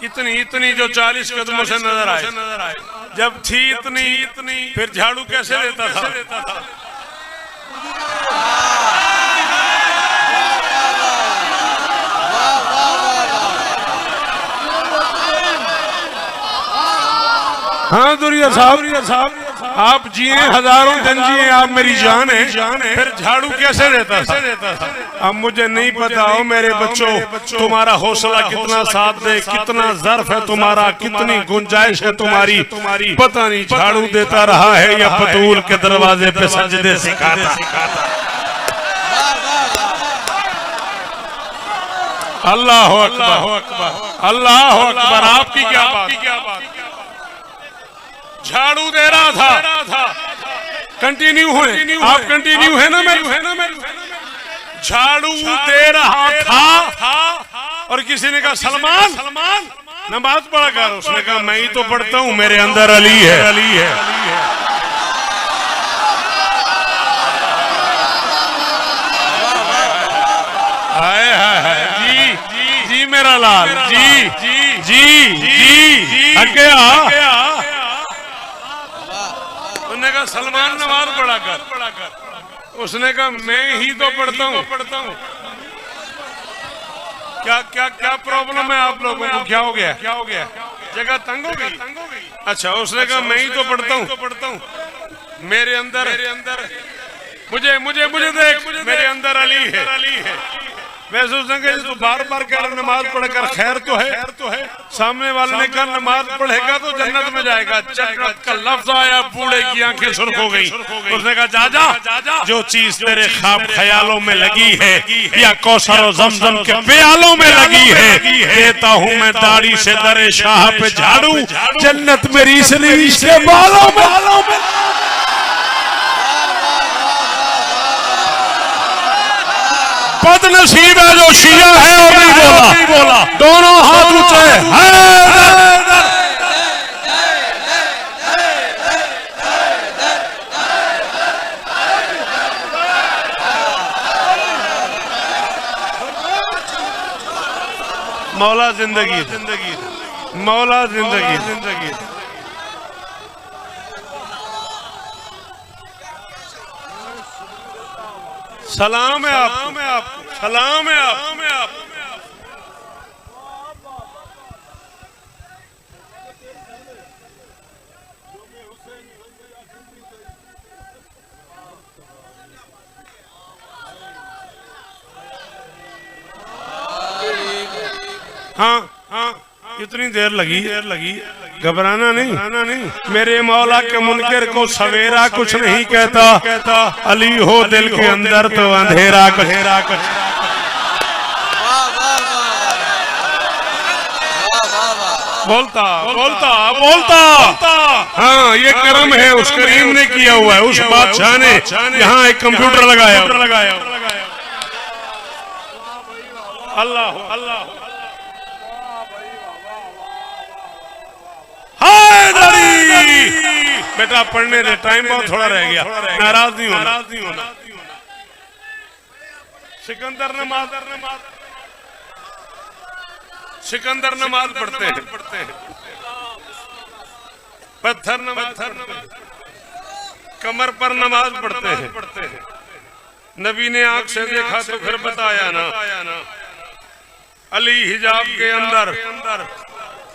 इतनी जो 40 कदमों से नजर आए। जब थी इतनी, फिर झाड़ू कैसे लेता था? हाँ दुरिया साहब, आप जिए हजारों दिन जिए, आप मेरी जान है, फिर झाड़ू कैसे देता था? अब मुझे नहीं पता हो मेरे बच्चों, तुम्हारा हौसला कितना साथ दे, कितना ज़र्फ है तुम्हारा, कितनी गुंजाइश है तुम्हारी, पता नहीं झाड़ू देता रहा है या बतूल के दरवाजे पे सजदे सिखाता। अल्लाह अकबर, अल्लाह अकबर। आपकी क्या बात? झाड़ू दे रहा था, कंटिन्यू हुए आप, कंटिन्यू है ना मेरे। झाड़ू दे रहा था और किसी ने कहा सलमान नमाज पढ़ा कर। उसने कहा मैं ही तो पढ़ता हूँ, मेरे अंदर अली है। जी मेरा लाल, जी आगे आ। उसने कहा सलमान नमाज पढ़ा कर। उसने कहा मैं ही तो पढ़ता हूँ। क्या प्रॉब्लम है आप लोगों को? क्या हो गया? जगह तंग हो गई? अच्छा, उसने कहा मैं ही तो पढ़ता हूँ। मेरे अंदर मुझे देख, मेरे अंदर अली है। वैसे उसने कहा तो बार कह रहा नमाज पढ़कर खैर तो है। सामने वाले ने कहा नमाज पढ़ेगा तो जन्नत में जाएगा। जन्नत का लफ्ज आया, बूढ़े की आंखें सुर्ख हो गई। उसने कहा जा, जो चीज तेरे ख्वाब ख्यालों में लगी है या कौसर और ज़मज़म के प्यालों में लगी है, देता हूँ मैं दाढ़ी से दरे शाह पे झाड़ू, जन्नत मेरी इसलिए इसके बालों में। बदनसीब है जो शिया है और नहीं बोला। दोनों हाथ ऊंचे मौला जिंदगी। सलाम है आपको। हाँ, कितनी देर लगी? घबराना नहीं। मेरे मौला के मुनकर को सवेरा कुछ नहीं कहता। अली हो दिल के अंदर तो अंधेरा कुछ। बोलता। हाँ, ये करम है उस करीम ने किया हुआ है, उस बादशाह ने यहाँ एक कंप्यूटर लगाया। अल्लाह हैदरी। बेटा पढ़ने दे, टाइम बहुत थोड़ा रह गया, नाराज नहीं होना। सिकंदर नमाज पढ़ते हैं, पत्थर नमाज, कमर पर नमाज पढ़ते हैं। नबी ने आंख से देखा तो फिर बताया ना, अली हिजाब के अंदर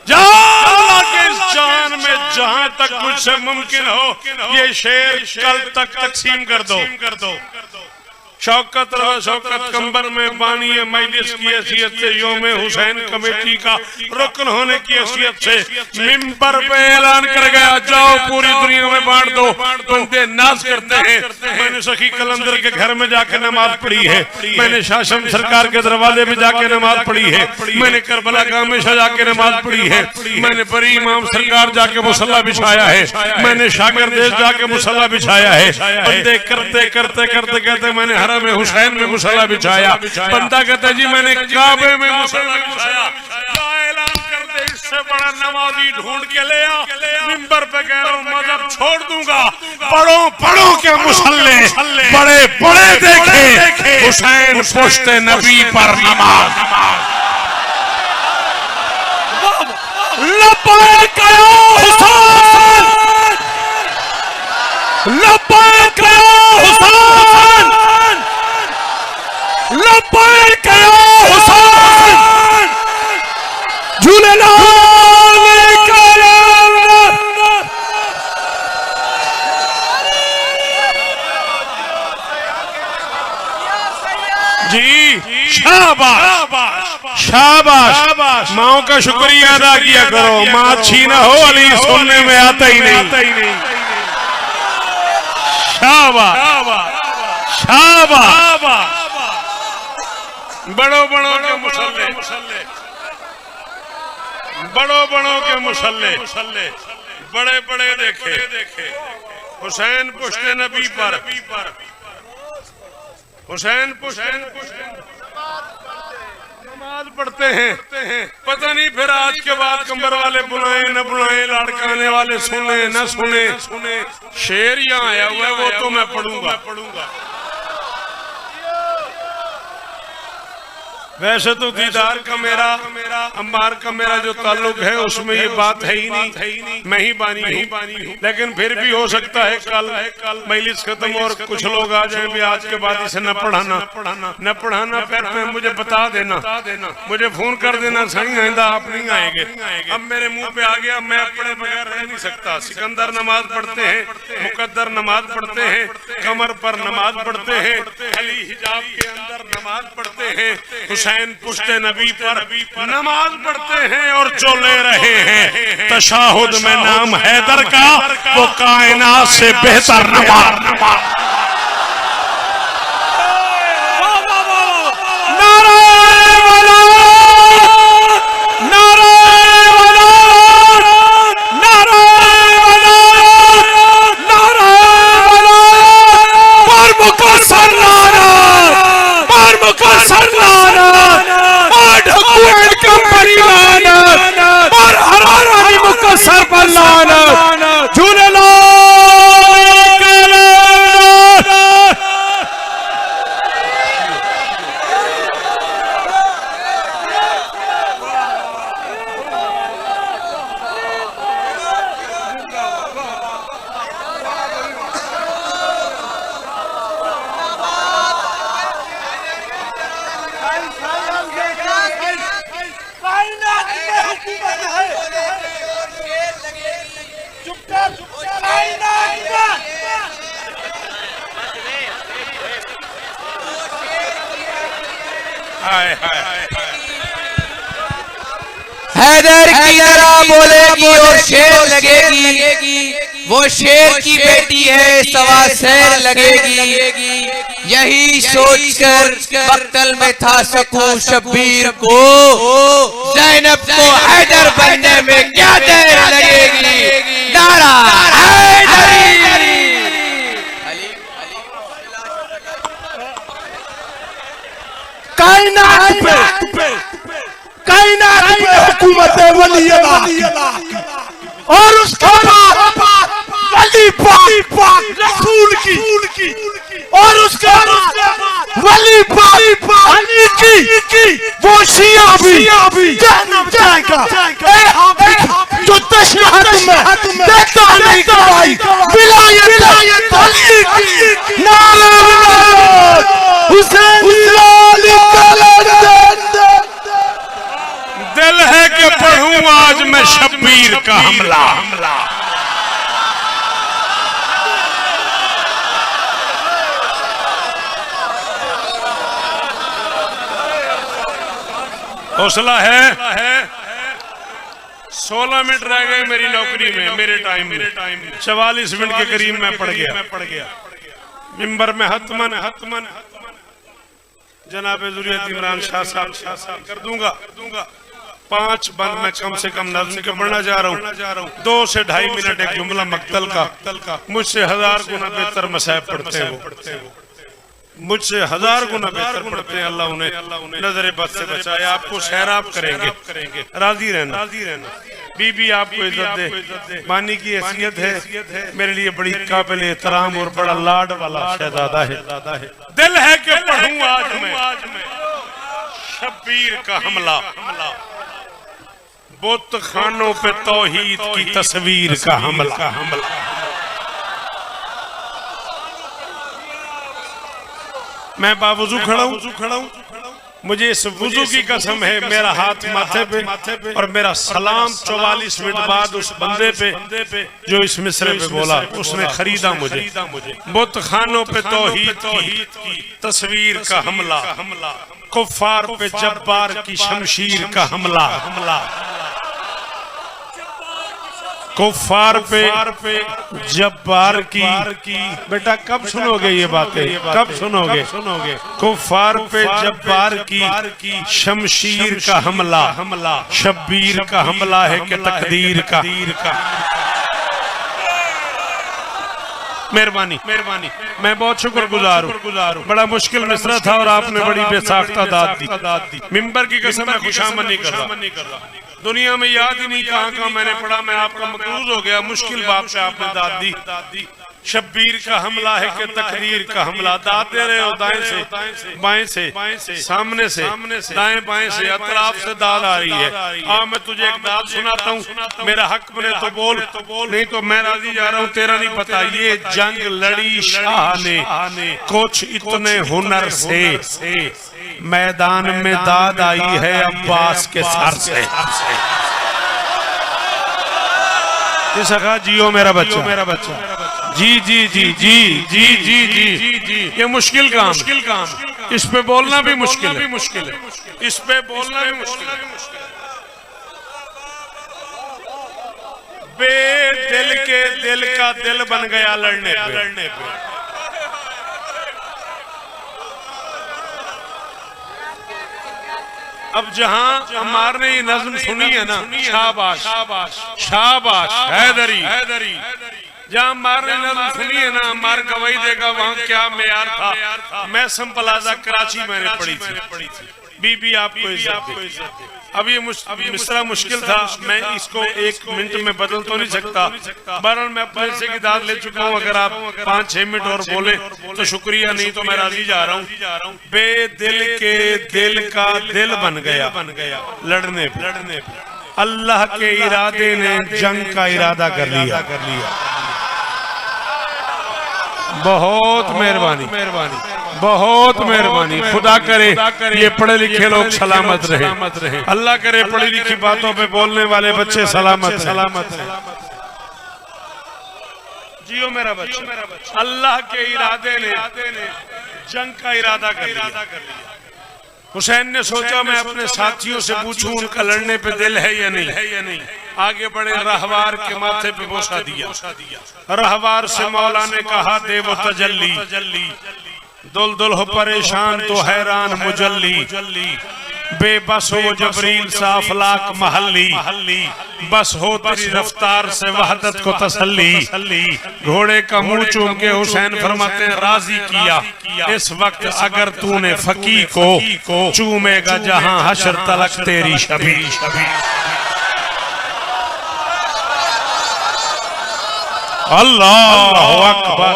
अल्लाह के इस जान में जहां तक मुझसे मुमकिन हो ये शेर कल तक तकसीम कर दो। शौकत कंबर में बानी मजलिस की हैसियत से योम हुसैन कमेटी का रुकन होने की हैसियत से मिंबर पे ऐलान कर गया, जाओ पूरी दुनिया में बांट दो। बंदे नाज करते हैं। मैंने सखी कलंदर के घर में जाके नमाज पढ़ी है, मैंने शासम सरकार के दरवाजे में जाके नमाज पढ़ी है, मैंने करबला गांव में जाके नमाज पढ़ी है, मैंने बड़ी इमाम सरकार जाके मुसल्ला बिछाया है, मैंने शागर देश जाके मुसल्ला बिछाया है। बंदे करते करते करते करते मैंने में हुसैन में मुसल्ला बिछाया। बंदा कहता जी मैंने काबे में मुसल्ला बिछाया। ऐलान कर दे, इससे बड़ा नमाजी ढूंढ के ले आ। मिंबर पे कह रहा हूं मजहब छोड़ दूंगा, पढ़ो के मुसल्ले बड़े बड़े देखे। हुसैन पुश्ते नबी पर नमाज। लब्बैक या हुसैन, लब्बैक या हुसैन, लब्बैक या हुसैन। झूलेलाल जी, शाबाश। माओ का शुक्रिया अदा किया करो, माँ अच्छी ना हो अली सुनने में आता ही नहीं। शाबाश। बड़ो के मुसल्ले, बड़े बड़े देखे। हुसैन पुश्ते नबी पर, हुसैन पुश्ते नमाज पढ़ते हैं। पता नहीं फिर आज के बाद कंबर वाले बुलाए न बुलाए, लड़काने वाले सुने न सुने। शेर यहाँ आया हुआ है, वो तो मैं पढ़ूंगा। वैसे तो दीदार का मेरा, अम्बार का मेरा जो ताल्लुक है उसमें ये बात है ही नहीं, मैं ही बानी हूँ। लेकिन फिर भी हो सकता है कल मजलिस खत्म और कुछ लोग आ जाएं भी आज के बाद इसे न पढ़ाना। फिर मैं मुझे बता देना, मुझे फोन कर देना, सही आइंदा आप नहीं आएंगे। अब मेरे मुंह पे आ गया, मैं अपने बगैर रह नहीं सकता। सिकंदर नमाज पढ़ते हैं, मुकद्दर नमाज पढ़ते हैं, कमर पर नमाज पढ़ते हैं, अली हिजाब के अंदर नमाज पढ़ते हैं, हुसैन पुश्ते नबी पर नमाज पढ़ते हैं। और जो ले रहे हैं तशाहुद में नाम हैदर का, वो कायनात से बेहतर नमाज। हैदर की तरह बोलेगी और शेर लगेगी, वो शेर की बेटी है सवा शेर लगेगी। यही सोचकर बख्तल में था सकूं शब्बीर को, ज़ैनब को हैदर बनने में क्या देर लगेगी। नारा हैदरी। कायनात पे हुकूमत वली अल्लाह, और उसके बाद वली पाक रसूल की और उसके बाद वली पाक अली की वो शिया भी जहन्नम जाएगा। ए हाफिज जो तशहद में देता नहीं गवाही विलायत अली की नारे हुसैन दिल है कि पढ़ूं आज मैं शब्बीर का हमला। हौसला है। 16 मिनट रह गए मेरी नौकरी में, मेरे टाइम में 44 मिनट के करीब मैं पढ़ गया। मिंबर में हतमन जनाब ज़ुरियत इमरान शाह साहब कर दूंगा। 5 बंद मैं कम से कम नज़्म के पढ़ना जा रहा हूँ। 2 से 2.5 मिनट एक जुमला मक्तल का। मुझसे 1000 गुना बेहतर मसाइब पढ़ते हैं वो, मुझसे 1000 गुना बेहतर पढ़ते हैं। अल्लाह उन्हें नजर बद से बचाए। आपको सैराब करेंगे, राजी रहना। बीबी आपको इज्जत दे, बानी की हैसियत है, मेरे लिए बड़ी काबिल एहतराम और बड़ा लाड वाला शहजादा है। दिल है कि पढ़ूं आज मैं शब्बीर का हमला, बुत खानों पे तौहीद की तस्वीर का हमला। मैं बावजू खड़ा हूँ, मुझे इस वुजू की कसम है, मेरा हाथ माथे पे और मेरा सलाम 44 मिनट बाद उस बंदे पे जो इस मिसरे पे बोला, उसने खरीदा मुझे। बुत खानों पे तौहीद की तस्वीर का हमला, कुफ्फार पे जब्बार की शमशीर का हमला, कुफ्फार पे जब्बार की। बेटा कब सुनोगे ये बातें, कब सुनोगे? कुफ्फार पे जब्बार की शमशीर का हमला, शब्बीर का हमला है कि तकदीर का। मेहरबानी, मैं बहुत शुक्रगुजार हूँ। बड़ा मुश्किल मिसरा था और आपने बड़ी बेसाख्ता दाद दी। मिंबर की कसम मैं खुशामद नहीं कर रहा। दुनिया में याद ही नहीं कहाँ मैंने पढ़ा, मैं आपका मकरूज हो गया। मुश्किल बात पे आपने दाद दी। शब्बीर का हमला है कि तकरीर का हमला। दाद दे रहे हो दाएं से बाएं से, सामने से दाएं बाएं से, अतराफ से दाद आ रही है। मैं तुझे एक दाद सुनाता हूँ, मेरा हक बने तो बोल, नहीं तो मैं राजी जा रहा हूँ, तेरा नहीं पता। ये जंग लड़ी शाह ने कुछ इतने हुनर से, मैदान में दाद आई है अब्बास के सर से। जियो मेरा बच्चा। जी। ये मुश्किल काम, इस पे बोलना भी मुश्किल है, इस पे बोलना भी मुश्किल है। बेदिल के दिल का दिल बन गया लड़ने पे। अब जहां अम्मार ने ये नज़्म सुनी है ना, शाबाश हैदरी, जहां अम्मार ने नज़्म सुनी है ना, अम्मार गवाही देगा वहां क्या मेयार था। मैं प्लाजा कराची मैंने पढ़ी थी। बीबी आपको इज्जत दे। अब ये मिसरा मुश्किल था, मैं इसको 1 मिनट में बदल तो नहीं सकता। बहरहाल मैं अपने से की दाद ले चुका हूँ। अगर आप 5-6 मिनट और बोले तो शुक्रिया, नहीं तो मैं राजी जा रहा हूँ। बेदिल के दिल का दिल बन गया लड़ने पे। अल्लाह के इरादे ने जंग का इरादा कर लिया। बहुत मेहरबानी। खुदा करे ये पढ़े लिखे लोग सलामत रहे। अल्लाह करे पढ़ी लिखी बातों पे बोलने वाले बच्चे सलामत रहे। जियो मेरा बच्चा। अल्लाह के इरादे ने जंग का इरादा कर लिया। हुसैन ने सोचा मैं अपने साथियों से पूछूं उनका लड़ने पे दिल है या नहीं। आगे बढ़े, रहवार के माथे पे बोसा दिया। रहवार से मौला ने कहा दे वो तजल्ली, दुल हो परेशान तो हैरान मुजल्ली। बेबस हो जबरील सा अफलाक महल्ली, बस हो तेरी रफ्तार से वहदत को तसल्ली। घोड़े का मुंह चूम के हुसैन फरमाते हैं राजी किया, इस वक्त अगर तूने फकी को चूमेगा जहां हशर तलक तेरी शबी। अल्लाह अकबर।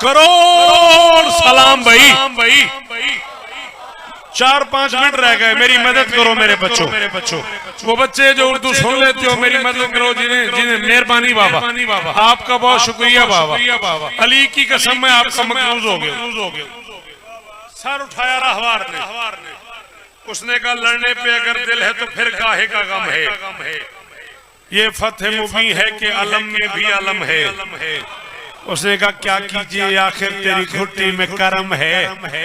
करोड़ सलाम भाई। 4-5 मिनट रह गए, मेरी मदद करो मेरे बच्चों। वो बच्चे जो उर्दू सुन लेते हो मेरी मदद करो, जिन्हें मेहरबानी बाबा, आपका बहुत शुक्रिया बाबा। अली की कसम में आपका मकरूज हो गया। सर उठाया रहवार ने, उसने कहा लड़ने पे अगर दिल है तो फिर काहे का गम है। ये फतेह मुबीन है कि अलम में भी अलम है। उसने कहा क्या कीजिए आखिर तेरी घुट्टी में करम है,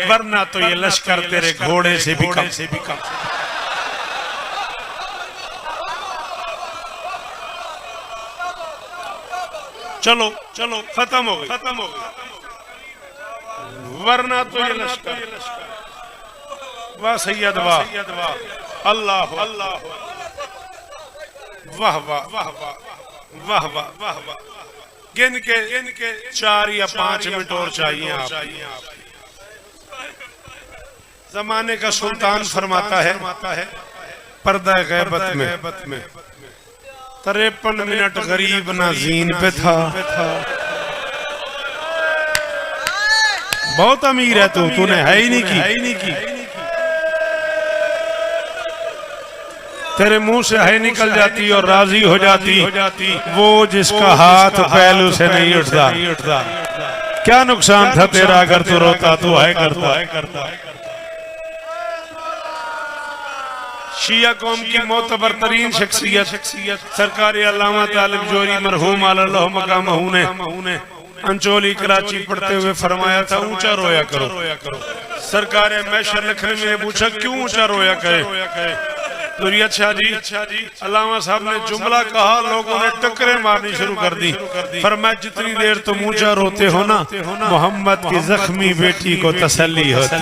वरना तो ये लश्कर तेरे घोड़े से भी कम। चलो खत्म हो गई, वरना तो ये लश्कर। वाह सैयद वाह, अल्लाह वाह वाह वाह वाह। गिन के 4 या 5 मिनट और चाहिए आप। जमाने का सुल्तान फरमाता है पर्दा गैबत में 53 मिनट गरीब नाज़ीन पे था। बहुत अमीर है तूने है ही नहीं की। तेरे मुंह से है निकल जाती और राजी हो जाती वो जिसका हाथ पहलू से नहीं उठता। क्या नुकसान था तेरा अगर तू रोता तू है करता। शिया कौम की मोतबर तरीन शख्सियत सरकार अल्लामा तालिब जोरी मरहूम अलल्लाह मकामहू ने अंचोली कराची पढ़ते हुए फरमाया था ऊंचा रोया करो। सरकार मैशर लिखने में पूछा क्यों ऊंचा रोया करे। अच्छा जी अल्लामा साहब ने जुमला कहा, लोगों ने टक्करें मारनी शुरू कर दी। फरमाया जितनी देर तुम ऊंचा रोते हो ना, मोहम्मद की जख्मी बेटी को तसल्ली होती।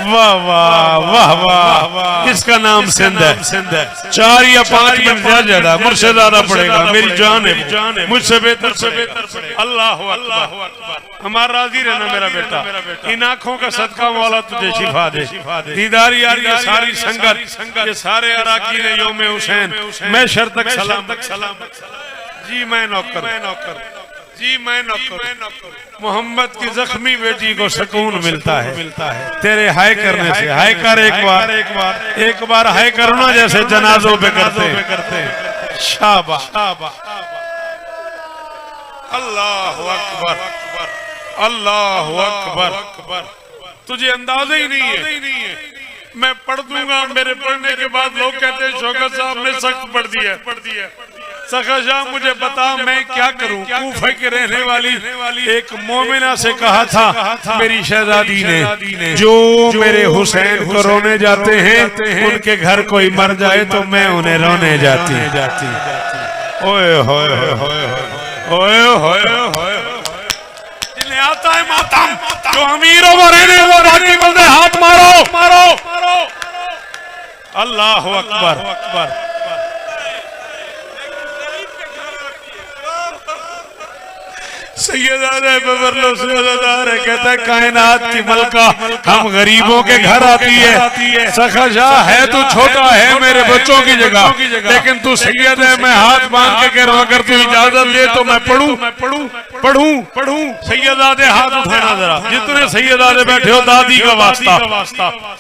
वाह वाह वाह वाह। इसका नाम सिंध है। 4 या 5 मिनट ज्यादा मुझसे ज्यादा पड़ेगा, मेरी जान है, मुझसे बेहतर। अल्लाह अकबर। हमारा राजी रहना मेरा बेटा, इन आंखों का सदका मौला तुझे शिफा दे। दीदार यार ये सारी संगत, ये सारे अराकीन यौम हुसैन मैं शर तक सलाम। जी मैं नौकर, जी मैं नौकर। मोहम्मद की जख्मी बेटी को सुकून मिलता है तेरे हाय करने से। हाय कर एक बार हाय करना जैसे जनाजों पे करते। शाबाश। अल्लाह अकबर। तुझे अंदाजा ही नहीं है। मैं पढ़ दूंगा, मेरे पढ़ने के बाद लोग कहते हैं शौकत साहब ने सख्त पढ़ दिया। सखा शाह मुझे बता मैं क्या करूं। कूफे के रहने वाली एक मोमिना से कहा था मेरी शहजादी ने, जो मेरे हुसैन को रोने जाते हैं उनके घर कोई मर जाए तो मैं उन्हें रोने जाती। ओए होए होए। जिन्हें आता है मातम, जो अमीरों वो रहने वो बाकी बंदे हाथ मारो। अल्लाह अकबर। कहता है कायनात की मलका हम गरीबों के घर आती है। सखा शाह है तू छोटा है मेरे बच्चों की जगह, लेकिन तू सैयद है। मैं हाथ बांध के कह रहा हूं अगर तू इजाजत दे तो मैं पढ़ूं। सैयदादे हाथ उठाना जरा, जितने सैयदादे बैठे हो दादी का वास्ता।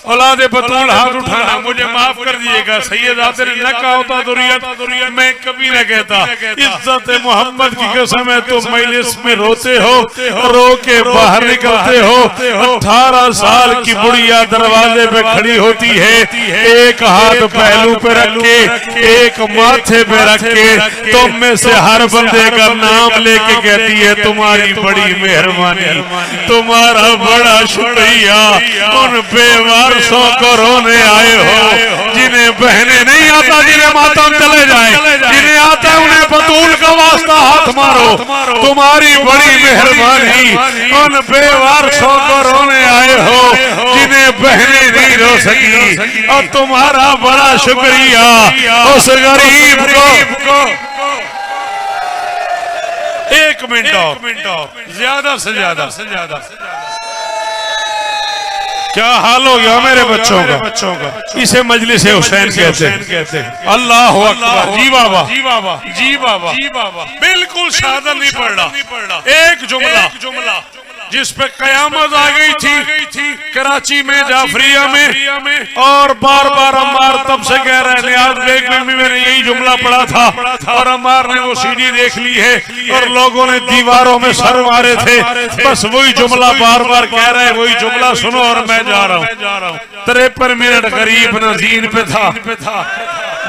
औलादे बतूल हाथ उठाना, मुझे माफ कर दिएगा। सैयदादे ने न कहा होता दुरियत, मैं कभी न कहता। इज्जत मोहम्मद की कसम है तुम मजलिस में रोते हो, रो के बाहर निकलते हो। 18 साल की बुढ़िया दरवाजे पे खड़ी होती है, एक हाथ पहलू पे रख के, एक माथे पे रख के तुम में से हर बंदे का नाम लेके कहती है तुम्हारी बड़ी मेहरबानी, तुम्हारा बड़ा शुक्रिया। उन बेवारसों को रोने आए हो जिन्हें बहने नहीं आता, जिन्हें मातम चले जाए, जिन्हें आता है उन्हें बतूल का वास्ता हाथ मारो। तुम्हारी बड़ी मेहरबानी। उन बेवारसों को रोने आए हो जिन्हें बहने नहीं रो सकी, और तुम्हारा बड़ा शुक्रिया उस गरीब को। 1 मिनट और, ज्यादा से ज्यादा। क्या हाल हो गया मेरे बच्चों का। इसे मजलिस हुसैन कहते हैं। अल्लाह अकबर। जी बाबा, जी बाबा, जी बाबा, जी बाबा। बिल्कुल सादा नहीं पड़ रहा। एक जुमला जिस पे कयामत आ गई थी कराची में, जाफरिया में, और बार बार अम्मार तब से कह रहे हैं नियाज बेग में भी मैंने यही जुमला पढ़ा था और अम्मार ने वो सीडी देख ली है और लोगों ने दीवारों में सर मारे थे। बस वही जुमला बार बार कह रहे हैं, वही जुमला सुनो और मैं जा रहा हूँ। 53 मिनट गरीब न जीन पे था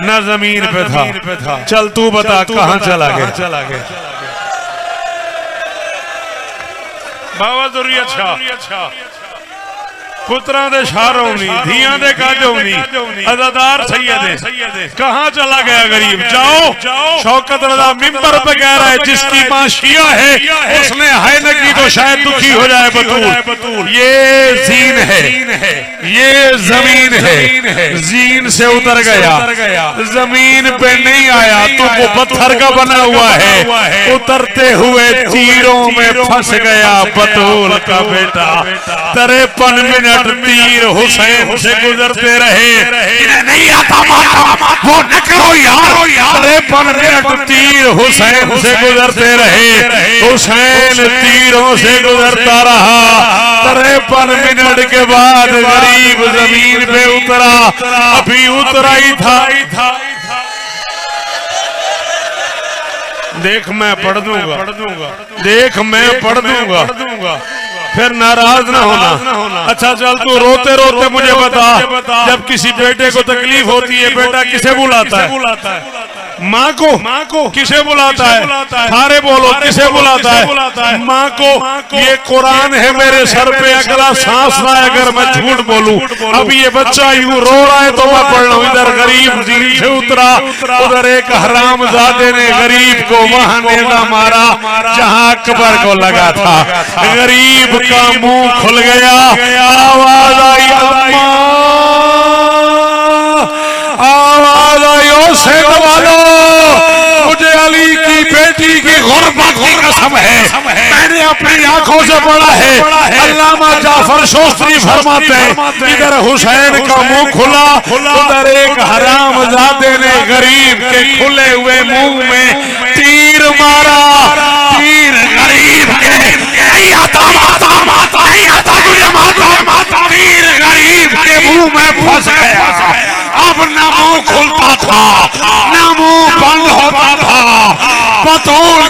न जमीन पे था। चल तू बता कहाँ चला गया। बाबा दुरी अच्छा पुत्रा दे शारोनी धियां दे काजोनी अज़ादार सैयदे कहाँ चला गया गरीब। जाओ शौकत रज़ा मिंबर पे कह रहा है जिसकी माँ शिया है उसने है नगी तो शायद दुखी हो जाए बतूल। ये जीन है, ये जमीन है। जीन से उतर गया, जमीन पे नहीं आया तो वो पत्थर का बना हुआ है। उतरते हुए तीरों में फंस गया बतूल का बेटा। 53 मिनट तीर हुसैन से गुजरते रहे। नहीं आता वो न करो यार। 53 मिनट तीर हुसैन से गुजरते रहे। हुसैन तीरों से गुजरता रहा। 53 मिनट के बाद गरीब जमीन पे उतरा। अभी उतरा ही था। देख मैं पढ़ दूंगा, देख मैं पढ़ दूंगा, फिर नाराज ना होना। अच्छा चल तू रोते रोते मुझे बता, जब किसी बेटे को तकलीफ होती है बेटा किसे बुलाता है? माँ को। किसे बुलाता है? सारे बोलो किसे बुलाता है? माँ को। ये कुरान है मेरे सर पे, अगला सांस ना अगर मैं झूठ बोलूं। अब ये बच्चा यूं रो रहा है तो मैं पढ़ रहा हूं। इधर गरीब जीन से उतरा, उधर एक हरामजादे ने गरीब को वहां नेजा मारा जहां अकबर को लगा था। गरीब का मुंह खुल गया, आवाज आई अम्मा, आवाज आई ओ सेठ वालो, मुझे अली की बेटी की गुर्बत की कसम है, मैंने अपनी आंखों से पढ़ा है। अल्लामा जाफर शोस्त्री फरमाते हैं इधर हुसैन का मुंह खुला, उधर एक हरामजादे ने गरीब के खुले हुए मुंह में तीर मारा। तीर गरीब के नहीं आता तीर गरीब के मुंह में फंस गया। अब न मुंह खुलता था न मुंह बंद होता था। बतूल